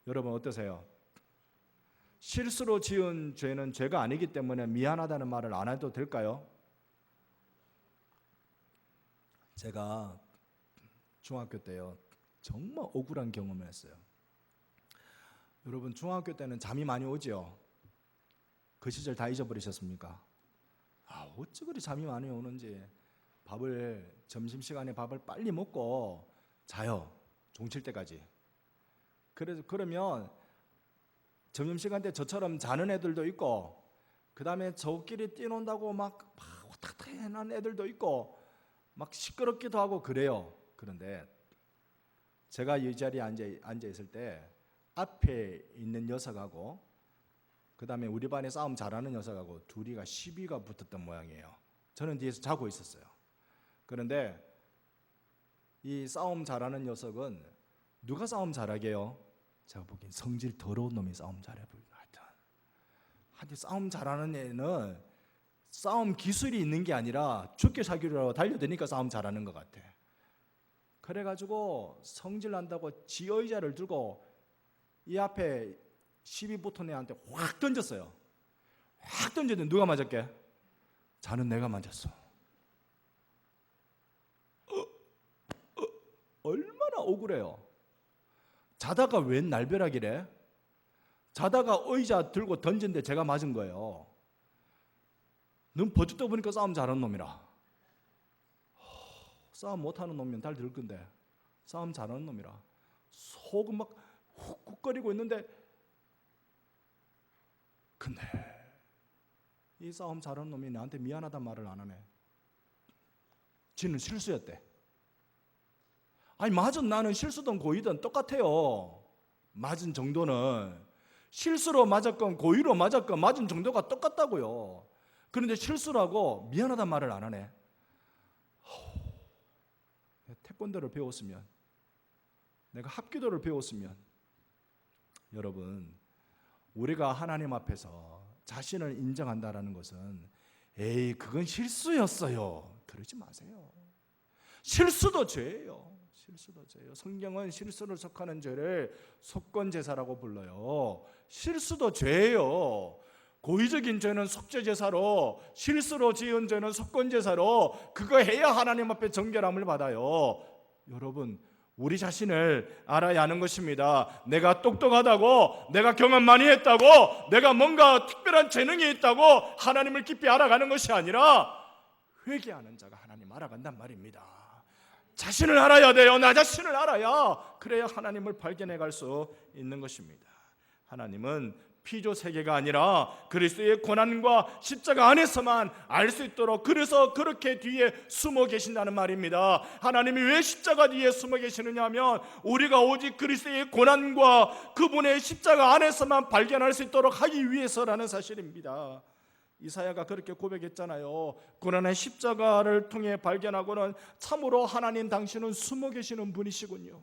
여러분 어떠세요? 실수로 지은 죄는 죄가 아니기 때문에 미안하다는 말을 안 해도 될까요? 제가 중학교 때요, 정말 억울한 경험을 했어요. 여러분, 중학교 때는 잠이 많이 오죠? 그 시절 다 잊어버리셨습니까? 어찌 그리 잠이 많이 오는지. 점심시간에 밥을 빨리 먹고 자요, 종칠 때까지. 그러면 점심시간 때 저처럼 자는 애들도 있고, 그 다음에 저끼리 뛰논다고 막 왔다 갔다 하는 애들도 있고, 막 시끄럽기도 하고 그래요. 그런데 제가 이 자리에 앉아 있을 때 앞에 있는 녀석하고 그 다음에 우리 반에 싸움 잘하는 녀석하고 둘이가 시비가 붙었던 모양이에요. 저는 뒤에서 자고 있었어요. 그런데 이 싸움 잘하는 녀석은 누가 싸움 잘하게요? 제가 보기엔 성질 더러운 놈이 싸움 잘해 보이고, 하여튼 싸움 잘하는 애는 싸움 기술이 있는 게 아니라 죽게 살기로 달려드니까 싸움 잘하는 것 같아. 그래가지고 성질 난다고 지 의자를 들고 이 앞에 시비 붙은 애한테 확 던졌어요. 확 던졌는데 누가 맞았게? 자는 내가 맞았어. 얼마나 억울해요. 자다가 웬 날벼락이래? 자다가 의자 들고 던진데 제가 맞은 거예요. 넌 버짓 떠보니까 싸움 잘하는 놈이라. 싸움 못하는 놈이면 달 들 건데 싸움 잘하는 놈이라 속은 막 훅훅거리고 있는데, 근데 이 싸움 잘하는 놈이 나한테 미안하단 말을 안 하네. 지는 실수였대. 아니, 맞은 나는 실수든 고의든 똑같아요. 맞은 정도는 실수로 맞았건 고의로 맞았건 맞은 정도가 똑같다고요. 그런데 실수라고 미안하단 말을 안 하네. 태권도를 배웠으면, 내가 합기도를 배웠으면, 여러분, 우리가 하나님 앞에서 자신을 인정한다라는 것은 에이 그건 실수였어요, 그러지 마세요. 실수도 죄예요. 실수도 죄예요. 성경은 실수를 속하는 죄를 속건제사라고 불러요. 실수도 죄예요. 고의적인 죄는 속죄제사로, 실수로 지은 죄는 속건제사로, 그거 해야 하나님 앞에 정결함을 받아요. 여러분, 우리 자신을 알아야 하는 것입니다. 내가 똑똑하다고, 내가 경험 많이 했다고, 내가 뭔가 특별한 재능이 있다고 하나님을 깊이 알아가는 것이 아니라 회개하는 자가 하나님 알아간단 말입니다. 자신을 알아야 돼요. 나 자신을 알아야, 그래야 하나님을 발견해 갈 수 있는 것입니다. 하나님은 피조 세계가 아니라 그리스도의 고난과 십자가 안에서만 알 수 있도록, 그래서 그렇게 뒤에 숨어 계신다는 말입니다. 하나님이 왜 십자가 뒤에 숨어 계시느냐 하면 우리가 오직 그리스도의 고난과 그분의 십자가 안에서만 발견할 수 있도록 하기 위해서라는 사실입니다. 이사야가 그렇게 고백했잖아요. 고난의 십자가를 통해 발견하고는 참으로 하나님 당신은 숨어 계시는 분이시군요.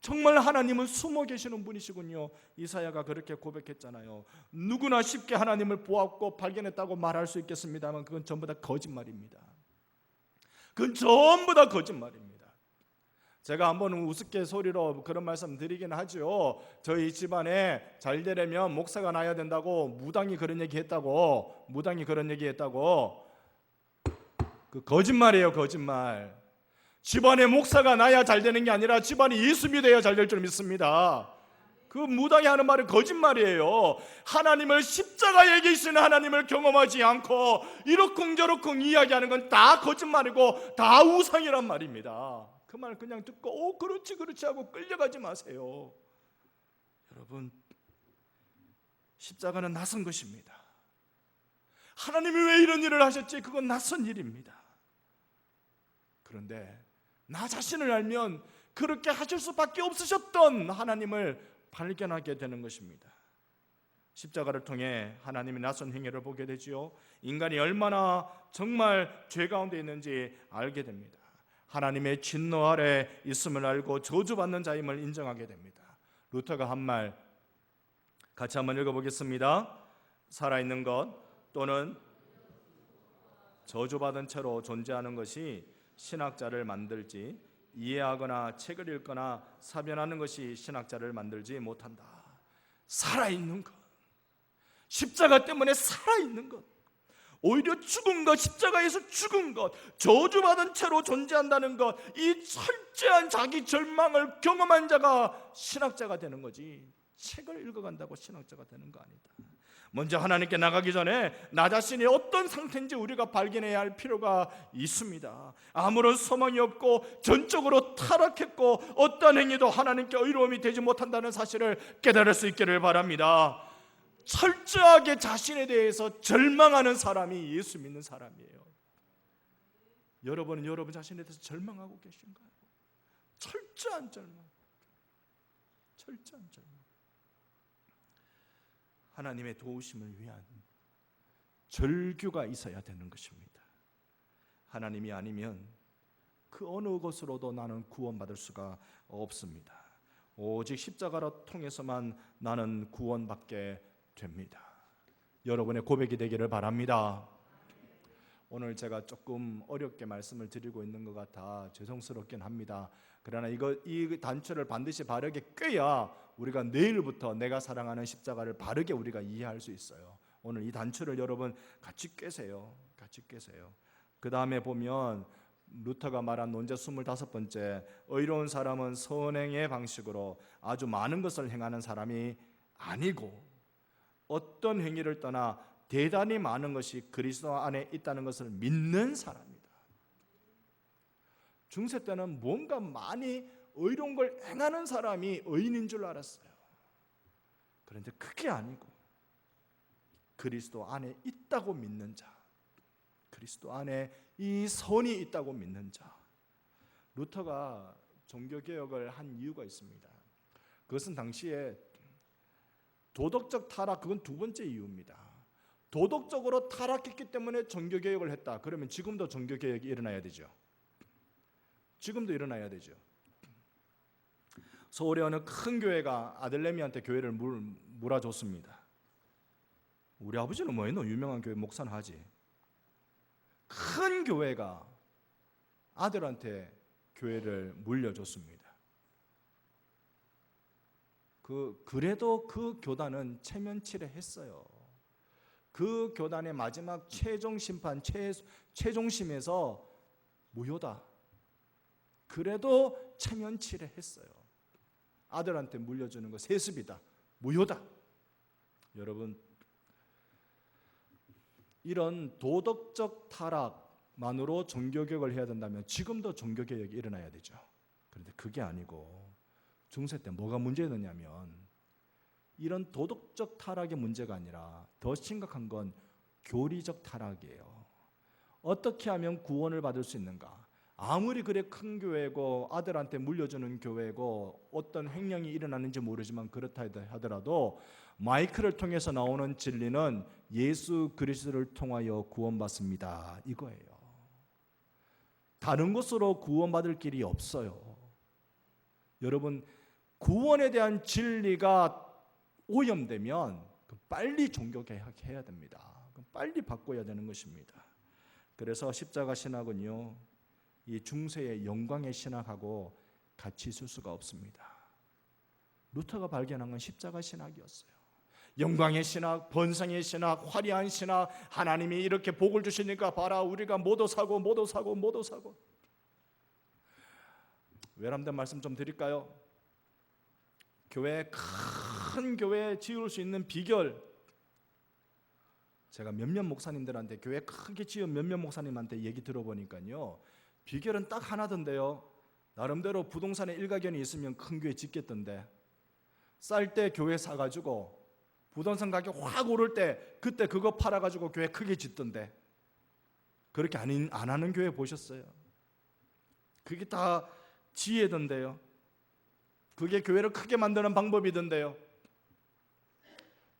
정말 하나님은 숨어 계시는 분이시군요. 이사야가 그렇게 고백했잖아요. 누구나 쉽게 하나님을 보았고 발견했다고 말할 수 있겠습니다만 그건 전부 다 거짓말입니다. 그건 전부 다 거짓말입니다. 제가 한번 우스갯소리로 그런 말씀 드리긴 하죠. 저희 집안에 잘 되려면 목사가 나야 된다고 무당이 그런 얘기했다고, 그 거짓말이에요, 거짓말. 집안에 목사가 나야 잘 되는 게 아니라 집안이 예수 믿어야 잘 될 줄 믿습니다. 그 무당이 하는 말은 거짓말이에요. 하나님을 십자가에 계시는 하나님을 경험하지 않고 이러쿵저러쿵 이야기하는 건 다 거짓말이고 다 우상이란 말입니다. 그 말 그냥 듣고 그렇지 하고 끌려가지 마세요. 여러분, 십자가는 낯선 것입니다. 하나님이 왜 이런 일을 하셨지? 그건 낯선 일입니다. 그런데 나 자신을 알면 그렇게 하실 수밖에 없으셨던 하나님을 발견하게 되는 것입니다. 십자가를 통해 하나님의 낯선 행위를 보게 되지요. 인간이 얼마나 정말 죄 가운데 있는지 알게 됩니다. 하나님의 진노 아래 있음을 알고 저주받는 자임을 인정하게 됩니다. 루터가 한 말 같이 한번 읽어보겠습니다. 살아있는 것 또는 저주받은 채로 존재하는 것이 신학자를 만들지, 이해하거나 책을 읽거나 사변하는 것이 신학자를 만들지 못한다. 살아있는 것, 십자가 때문에 살아있는 것, 오히려 죽은 것, 십자가에서 죽은 것, 저주받은 채로 존재한다는 것, 이 철저한 자기 절망을 경험한 자가 신학자가 되는 거지, 책을 읽어간다고 신학자가 되는 거 아니다. 먼저 하나님께 나가기 전에 나 자신이 어떤 상태인지 우리가 발견해야 할 필요가 있습니다. 아무런 소망이 없고 전적으로 타락했고 어떤 행위도 하나님께 의로움이 되지 못한다는 사실을 깨달을 수 있기를 바랍니다. 철저하게 자신에 대해서 절망하는 사람이 예수 믿는 사람이에요. 여러분은 여러분 자신에 대해서 절망하고 계신가요? 철저한 절망. 하나님의 도우심을 위한 절규가 있어야 되는 것입니다. 하나님이 아니면 그 어느 것으로도 나는 구원받을 수가 없습니다. 오직 십자가로 통해서만 나는 구원받게 됩니다. 여러분의 고백이 되기를 바랍니다. 오늘 제가 조금 어렵게 말씀을 드리고 있는 것 같아 죄송스럽긴 합니다. 그러나 이 단초를 반드시 바르게 꿰야 우리가 내일부터 내가 사랑하는 십자가를 바르게 우리가 이해할 수 있어요. 오늘 이 단초를 여러분 같이 꿰세요. 그 다음에 보면 루터가 말한 논제 25번째, 의로운 사람은 선행의 방식으로 아주 많은 것을 행하는 사람이 아니고 어떤 행위를 떠나 대단히 많은 것이 그리스도 안에 있다는 것을 믿는 사람이다. 중세 때는 뭔가 많이 의로운 걸 행하는 사람이 의인인 줄 알았어요. 그런데 그게 아니고 그리스도 안에 있다고 믿는 자, 그리스도 안에 이 선이 있다고 믿는 자. 루터가 종교개혁을 한 이유가 있습니다. 그것은 당시에 도덕적 타락, 그건 두 번째 이유입니다. 도덕적으로 타락했기 때문에 종교개혁을 했다. 그러면 지금도 종교개혁이 일어나야 되죠. 서울에 어느 큰 교회가 아들내미한테 교회를 물어줬습니다. 우리 아버지는 뭐예요? 유명한 교회 목사는 하지. 큰 교회가 아들한테 교회를 물려줬습니다. 그래도 그 교단은 체면치레 했어요. 그 교단의 마지막 최종 심판, 최종심에서 무효다. 그래도 체면치레 했어요. 아들한테 물려주는 거 세습이다. 무효다. 여러분, 이런 도덕적 타락만으로 종교개혁을 해야 된다면 지금도 종교개혁이 일어나야 되죠. 그런데 그게 아니고 중세 때 뭐가 문제였냐면 이런 도덕적 타락의 문제가 아니라 더 심각한 건 교리적 타락이에요. 어떻게 하면 구원을 받을 수 있는가? 아무리 그래 큰 교회고 아들한테 물려주는 교회고 어떤 횡령이 일어나는지 모르지만 그렇다 하더라도 마이크를 통해서 나오는 진리는 예수 그리스도를 통하여 구원받습니다. 이거예요. 다른 것으로 구원받을 길이 없어요. 여러분, 구원에 대한 진리가 오염되면 빨리 종교개혁해야 됩니다. 빨리 바꿔야 되는 것입니다. 그래서 십자가 신학은요, 이 중세의 영광의 신학하고 같이 있을 수가 없습니다. 루터가 발견한 건 십자가 신학이었어요. 영광의 신학, 번성의 신학, 화려한 신학, 하나님이 이렇게 복을 주시니까 봐라 우리가 뭐도 사고 뭐도 사고 뭐도 사고. 외람된 말씀 좀 드릴까요? 큰 교회 지을 수 있는 비결, 제가 몇몇 목사님들한테 교회 크게 지은 몇몇 목사님한테 얘기 들어보니까요, 비결은 딱 하나던데요. 나름대로 부동산에 일가견이 있으면 큰 교회 짓겠던데, 쌀 때 교회 사가지고 부동산 가격 확 오를 때 그때 그거 팔아가지고 교회 크게 짓던데, 그렇게 안 하는 교회 보셨어요? 그게 다 지혜던데요. 그게 교회를 크게 만드는 방법이던데요.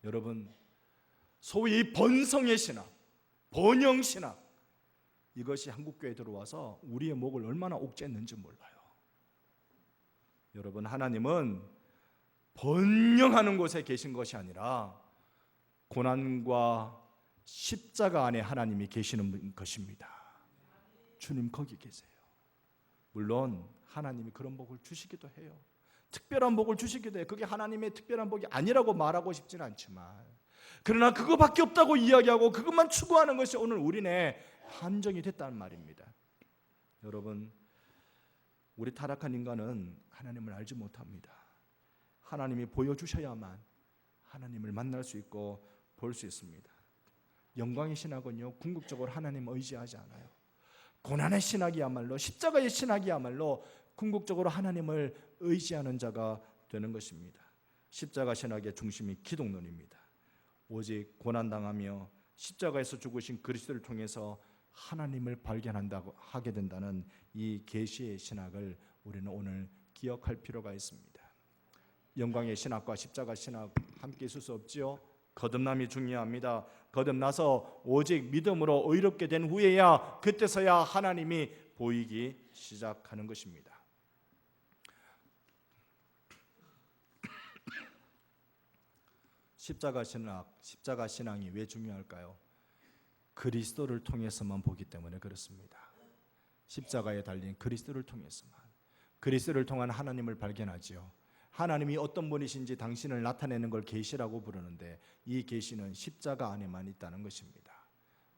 여러분, 소위 번성의 신학, 번영 신학, 이것이 한국교회에 들어와서 우리의 목을 얼마나 옥죄했는지 몰라요. 여러분, 하나님은 번영하는 곳에 계신 것이 아니라 고난과 십자가 안에 하나님이 계시는 것입니다. 주님 거기 계세요. 물론 하나님이 그런 복을 주시기도 해요. 특별한 복을 주시기도 해요. 그게 하나님의 특별한 복이 아니라고 말하고 싶지는 않지만, 그러나 그거밖에 없다고 이야기하고 그것만 추구하는 것이 오늘 우리네 한정이 됐다는 말입니다. 여러분, 우리 타락한 인간은 하나님을 알지 못합니다. 하나님이 보여주셔야만 하나님을 만날 수 있고 볼 수 있습니다. 영광의 신학은요, 궁극적으로 하나님 의지하지 않아요. 고난의 신학이야말로, 십자가의 신학이야말로 궁극적으로 하나님을 의지하는 자가 되는 것입니다. 십자가 신학의 중심이 기독론입니다. 오직 고난당하며 십자가에서 죽으신 그리스도를 통해서 하나님을 발견한다고 하게 된다는 이 계시의 신학을 우리는 오늘 기억할 필요가 있습니다. 영광의 신학과 십자가 신학 함께 있을 수 없지요. 거듭남이 중요합니다. 거듭나서 오직 믿음으로 의롭게 된 후에야, 그때서야 하나님이 보이기 시작하는 것입니다. 십자가 신앙이 왜 중요할까요? 그리스도를 통해서만 보기 때문에 그렇습니다. 십자가에 달린 그리스도를 통해서만, 그리스도를 통한 하나님을 발견하지요. 하나님이 어떤 분이신지 당신을 나타내는 걸 계시라고 부르는데, 이 계시는 십자가 안에만 있다는 것입니다.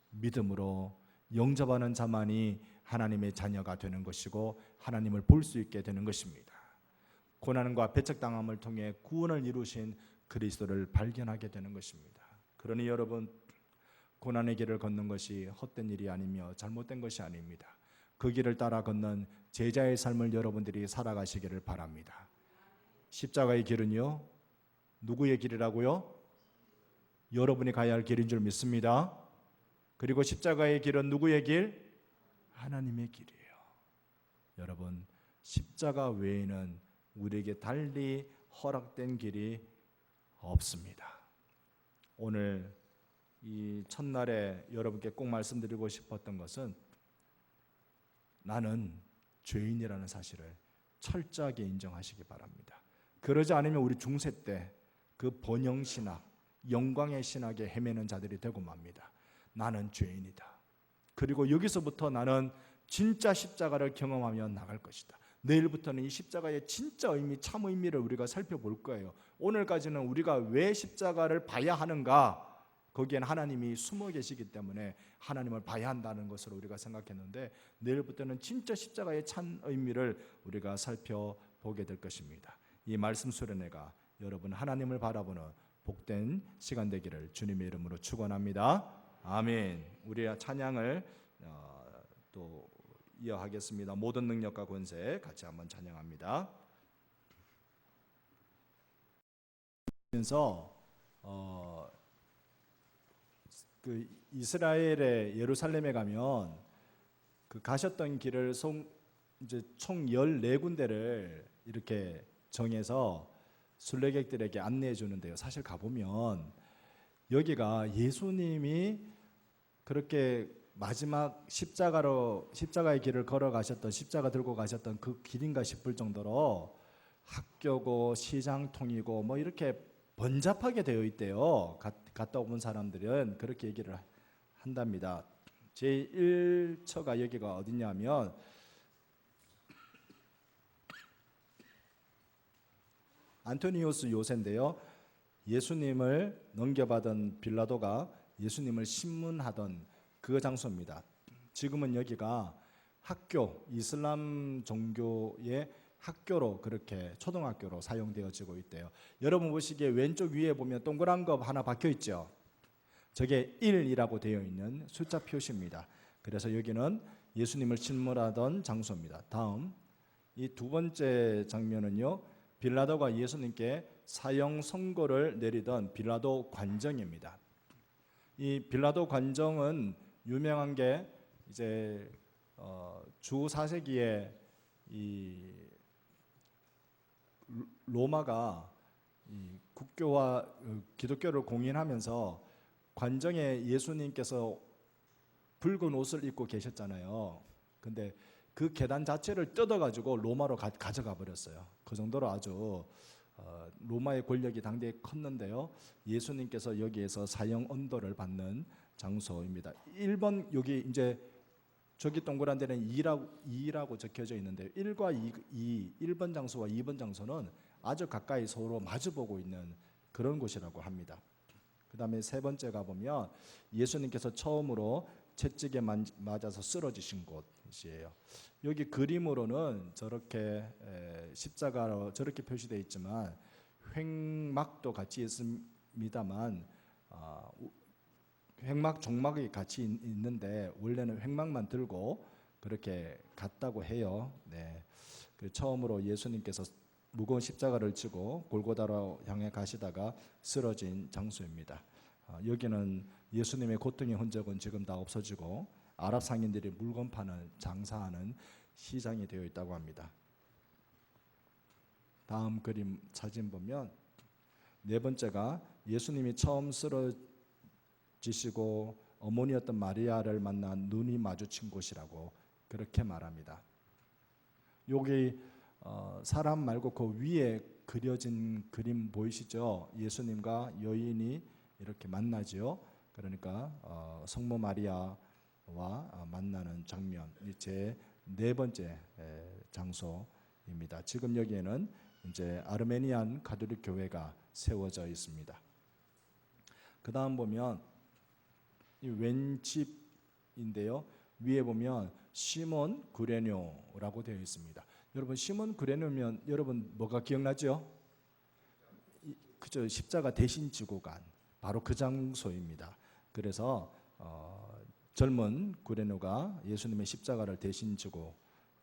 믿음으로 영접하는 자만이 하나님의 자녀가 되는 것이고 하나님을 볼 수 있게 되는 것입니다. 고난과 배척당함을 통해 구원을 이루신 그리스도를 발견하게 되는 것입니다. 그러니 여러분, 고난의 길을 걷는 것이 헛된 일이 아니며 잘못된 것이 아닙니다. 그 길을 따라 걷는 제자의 삶을 여러분들이 살아가시기를 바랍니다. 십자가의 길은요, 누구의 길이라고요? 여러분이 가야 할 길인 줄 믿습니다. 그리고 십자가의 길은 누구의 길? 하나님의 길이에요. 여러분, 십자가 외에는 우리에게 달리 허락된 길이 없습니다. 오늘 이 첫날에 여러분께 꼭 말씀드리고 싶었던 것은, 나는 죄인이라는 사실을 철저하게 인정하시기 바랍니다. 그러지 않으면 우리 중세 때 그 번영신학, 영광의 신학에 헤매는 자들이 되고 맙니다. 나는 죄인이다. 그리고 여기서부터 나는 진짜 십자가를 경험하며 나갈 것이다. 내일부터는 이 십자가의 진짜 의미, 참 의미를 우리가 살펴볼 거예요. 오늘까지는 우리가 왜 십자가를 봐야 하는가, 거기엔 하나님이 숨어 계시기 때문에 하나님을 봐야 한다는 것으로 우리가 생각했는데, 내일부터는 진짜 십자가의 참 의미를 우리가 살펴보게 될 것입니다. 이 말씀 수련회가 여러분 하나님을 바라보는 복된 시간 되기를 주님의 이름으로 축원합니다. 아멘. 우리의 찬양을 또 이어하겠습니다. 모든 능력과 권세 같이 한번 찬양합니다. 면서 그 이스라엘의 예루살렘에 가면 그 가셨던 길을 이제 총 14군데를 이렇게 정해서 순례객들에게 안내해 주는데요. 사실 가보면 여기가 예수님이 그렇게 마지막 십자가의 길을 걸어가셨던, 십자가 들고 가셨던 그 길인가 싶을 정도로 학교고 시장통이고 뭐 이렇게 번잡하게 되어 있대요. 갔다 온 사람들은 그렇게 얘기를 한답니다. 제1처가 여기가 어디냐면 안토니우스 요새인데요. 예수님을 넘겨받은 빌라도가 예수님을 신문하던 그 장소입니다. 지금은 여기가 학교, 이슬람 종교의 학교로, 그렇게 초등학교로 사용되어지고 있대요. 여러분 보시기에 왼쪽 위에 보면 동그란 거 하나 박혀 있죠. 저게 1이라고 되어 있는 숫자 표시입니다. 그래서 여기는 예수님을 신문하던 장소입니다. 다음 이 두 번째 장면은요, 빌라도가 예수님께 사형 선고를 내리던 빌라도 관정입니다. 이 빌라도 관정은 유명한 게 이제 주 4세기에 이 로마가 이 국교와 기독교를 공인하면서 관정에 예수님께서 붉은 옷을 입고 계셨잖아요. 근데 그 계단 자체를 뜯어가지고 로마로 가져가 버렸어요. 그 정도로 아주 로마의 권력이 당대에 컸는데요. 예수님께서 여기에서 사형 언도를 받는 장소입니다. 1번 여기 이제 저기 동그란 데는 2라고 적혀져 있는데 1과 1번 장소와 2번 장소는 아주 가까이 서로 마주보고 있는 그런 곳이라고 합니다. 그 다음에 세 번째 가보면 예수님께서 처음으로 채찍에 맞아서 쓰러지신 곳이에요. 여기 그림으로는 저렇게 십자가로 저렇게 표시되어 있지만 횡막도 같이 있습니다만 횡막 종막이 같이 있는데 원래는 횡막만 들고 그렇게 갔다고 해요. 네. 처음으로 예수님께서 무거운 십자가를 지고 골고다로 향해 가시다가 쓰러진 장소입니다. 여기는 예수님의 고통의 흔적은 지금 다 없어지고 아랍 상인들이 물건 파는, 장사하는 시장이 되어 있다고 합니다. 다음 그림 사진 보면 네 번째가 예수님이 처음 쓰러지시고 어머니였던 마리아를 만난 눈이 마주친 곳이라고 그렇게 말합니다. 여기 사람 말고 그 위에 그려진 그림 보이시죠? 예수님과 여인이 이렇게 만나죠. 그러니까 성모 마리아와 만나는 장면, 제 네 번째 장소입니다. 지금 여기에는 이제 아르메니안 가톨릭 교회가 세워져 있습니다. 그 다음 보면 이 왼집인데요. 위에 보면 시몬 구레뇨라고 되어 있습니다. 여러분 시몬 구레뇨면 여러분 뭐가 기억나죠? 그죠? 십자가 대신 지고 간 바로 그 장소입니다. 그래서 젊은 구레뇨가 예수님의 십자가를 대신 지고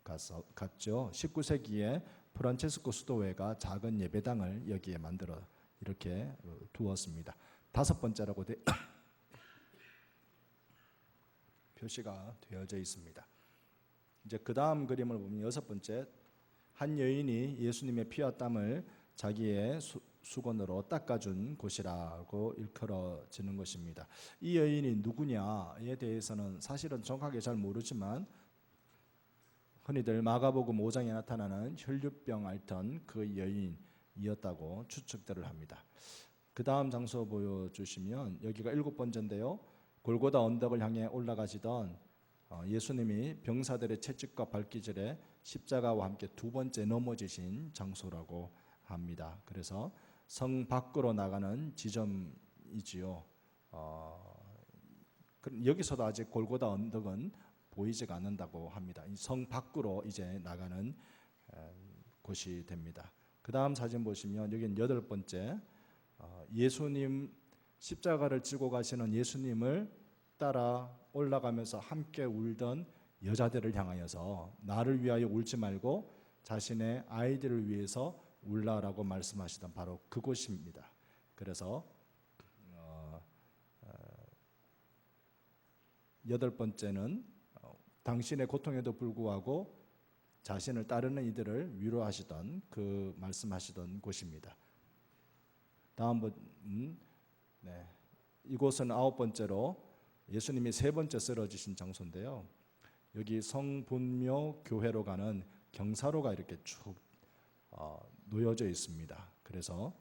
갔죠. 19세기에 프란체스코 수도회가 작은 예배당을 여기에 만들어 이렇게 두었습니다. 다섯 번째라고 표시가 되어져 있습니다. 이제 그 다음 그림을 보면 여섯 번째, 한 여인이 예수님의 피와 땀을 자기의 수건으로 닦아준 곳이라고 일컬어지는 것입니다. 이 여인이 누구냐에 대해서는 사실은 정확하게 잘 모르지만 흔히들 마가복음 5장에 나타나는 혈류병 앓던 그 여인이었다고 추측들을 합니다. 그 다음 장소 보여주시면 여기가 일곱 번째인데요. 골고다 언덕을 향해 올라가시던 예수님이 병사들의 채찍과 발기질에 십자가와 함께 두 번째 넘어지신 장소라고 합니다. 그래서 성 밖으로 나가는 지점이지요. 여기서도 아직 골고다 언덕은 보이지가 않는다고 합니다. 성 밖으로 이제 나가는 곳이 됩니다. 그 다음 사진 보시면 여기는 여덟 번째, 예수님 십자가를 지고 가시는 예수님을 따라 올라가면서 함께 울던 여자들을 향하여서 나를 위하여 울지 말고 자신의 아이들을 위해서 울라라고 말씀하시던 바로 그곳입니다. 그래서 여덟 번째는 당신의 고통에도 불구하고 자신을 따르는 이들을 위로하시던 그 말씀하시던 곳입니다. 다음 네. 이곳은 아홉 번째로 예수님이 세 번째 쓰러지신 장소인데요. 여기 성분묘 교회로 가는 경사로가 이렇게 쭉 놓여져 있습니다. 그래서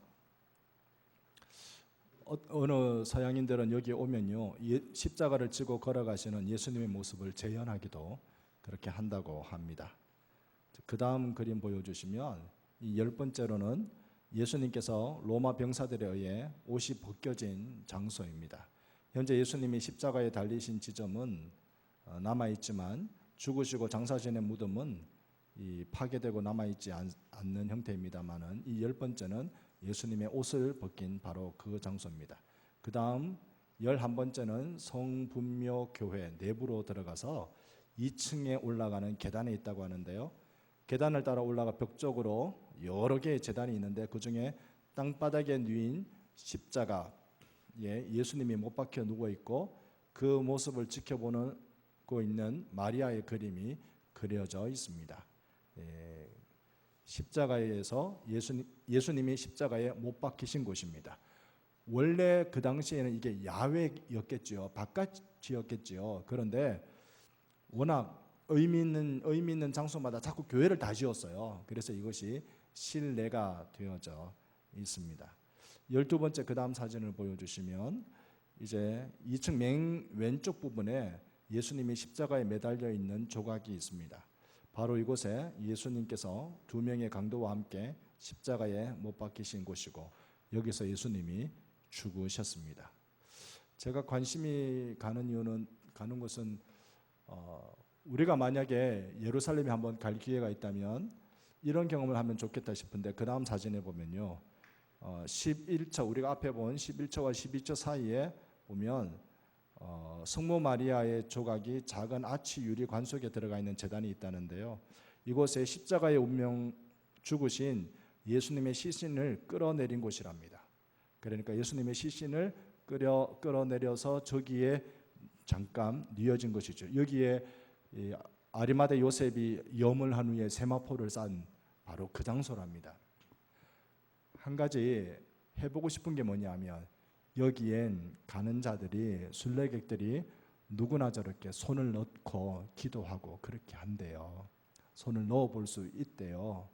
어느 서양인들은 여기 오면요, 십자가를 지고 걸어가시는 예수님의 모습을 재현하기도 그렇게 한다고 합니다. 그 다음 그림 보여주시면 이 열 번째로는 예수님께서 로마 병사들에 의해 옷이 벗겨진 장소입니다. 현재 예수님이 십자가에 달리신 지점은 남아있지만 죽으시고 장사진의 무덤은 파괴되고 남아있지 않는 형태입니다만은 이 열 번째는 예수님의 옷을 벗긴 바로 그 장소입니다. 그 다음 11번째는 성분묘 교회 내부로 들어가서 2층에 올라가는 계단에 있다고 하는데요. 계단을 따라 올라가 벽 쪽으로 여러 개의 제단이 있는데 그 중에 땅바닥에 누인 십자가에 예수님이 못 박혀 누워 있고 그 모습을 지켜보고 있는 마리아의 그림이 그려져 있습니다. 십자가에서 예수님이 십자가에 못 박히신 곳입니다. 원래 그 당시에는 이게 야외였겠지요, 바깥이었겠지요. 그런데 워낙 의미 있는 장소마다 자꾸 교회를 다 지었어요. 그래서 이것이 실내가 되어져 있습니다. 12번째 그 다음 사진을 보여주시면 이제 2층 맨 왼쪽 부분에 예수님이 십자가에 매달려 있는 조각이 있습니다. 바로 이곳에 예수님께서 두 명의 강도와 함께 십자가에 못 박히신 곳이고 여기서 예수님이 죽으셨습니다. 제가 관심이 가는 것은 우리가 만약에 예루살렘에 한번 갈 기회가 있다면 이런 경험을 하면 좋겠다 싶은데 그 다음 사진에 보면요, 11처 우리가 앞에 본 11처와 12처 사이에 보면 성모 마리아의 조각이 작은 아치 유리 관 속에 들어가 있는 제단이 있다는데요. 이곳에 십자가의 운명 죽으신 예수님의 시신을 끌어내린 곳이랍니다. 그러니까 예수님의 시신을 끌어내려서 저기에 잠깐 뉘어진 것이죠. 여기에 아리마대 요셉이 염을 한 후에 세마포를 싼 바로 그 장소랍니다. 한 가지 해보고 싶은 게 뭐냐면 여기엔 가는 자들이 순례객들이 누구나 저렇게 손을 넣고 기도하고 그렇게 한대요. 손을 넣어 볼 수 있대요.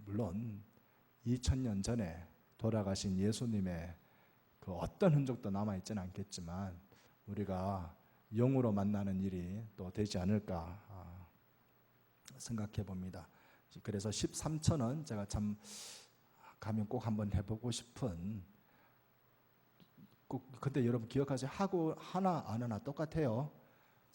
물론 2000년 전에 돌아가신 예수님의 그 어떤 흔적도 남아있지는 않겠지만 우리가 영으로 만나는 일이 또 되지 않을까 생각해 봅니다. 그래서 13처는 제가 참 가면 꼭 한번 해보고 싶은, 근데 여러분 기억하세요. 하고 하나 안 하나 똑같아요.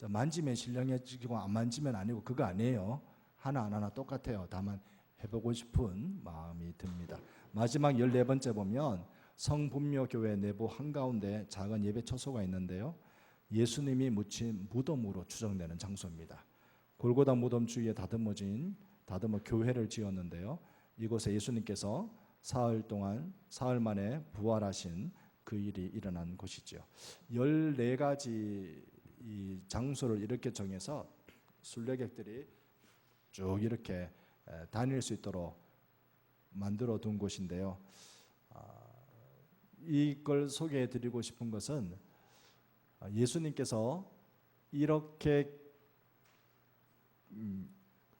만지면 신령해지고 안 만지면 아니고 그거 아니에요. 하나 안 하나 똑같아요. 다만 해보고 싶은 마음이 듭니다. 마지막 14번째 보면 성분묘 교회 내부 한가운데 작은 예배 처소가 있는데요. 예수님이 묻힌 무덤으로 추정되는 장소입니다. 골고다 무덤 주위에 다듬어 교회를 지었는데요. 이곳에 예수님께서 사흘 만에 부활하신 그 일이 일어난 곳이죠. 14가지 이 장소를 이렇게 정해서 순례객들이 쭉 이렇게 다닐 수 있도록 만들어 둔 곳인데요. 이걸 소개해 드리고 싶은 것은 예수님께서 이렇게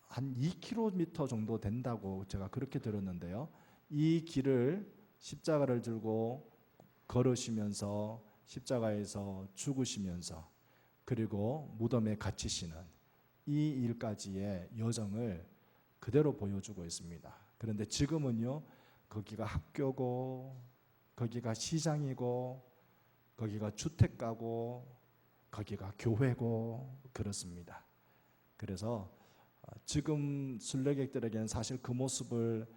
한 2km 정도 된다고 제가 그렇게 들었는데요. 이 길을 십자가를 들고 걸으시면서 십자가에서 죽으시면서 그리고 무덤에 갇히시는 이 일까지의 여정을 그대로 보여주고 있습니다. 그런데 지금은요, 거기가 학교고 거기가 시장이고 거기가 주택가고 거기가 교회고 그렇습니다. 그래서 지금 순례객들에게는 사실 그 모습을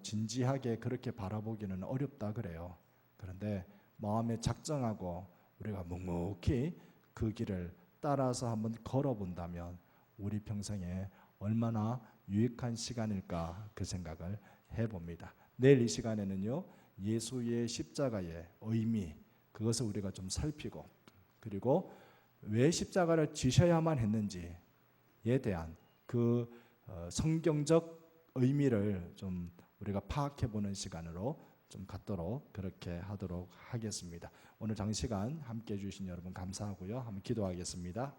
진지하게 그렇게 바라보기는 어렵다 그래요. 그런데 마음에 작정하고 우리가 묵묵히 그 길을 따라서 한번 걸어본다면 우리 평생에 얼마나 유익한 시간일까 그 생각을 해봅니다. 내일 이 시간에는요, 예수의 십자가의 의미, 그것을 우리가 좀 살피고, 그리고 왜 십자가를 지셔야만 했는지에 대한 그 성경적 의미를 좀 우리가 파악해 보는 시간으로 좀 갖도록 그렇게 하도록 하겠습니다. 오늘 장시간 함께 해주신 여러분 감사하고요. 한번 기도하겠습니다.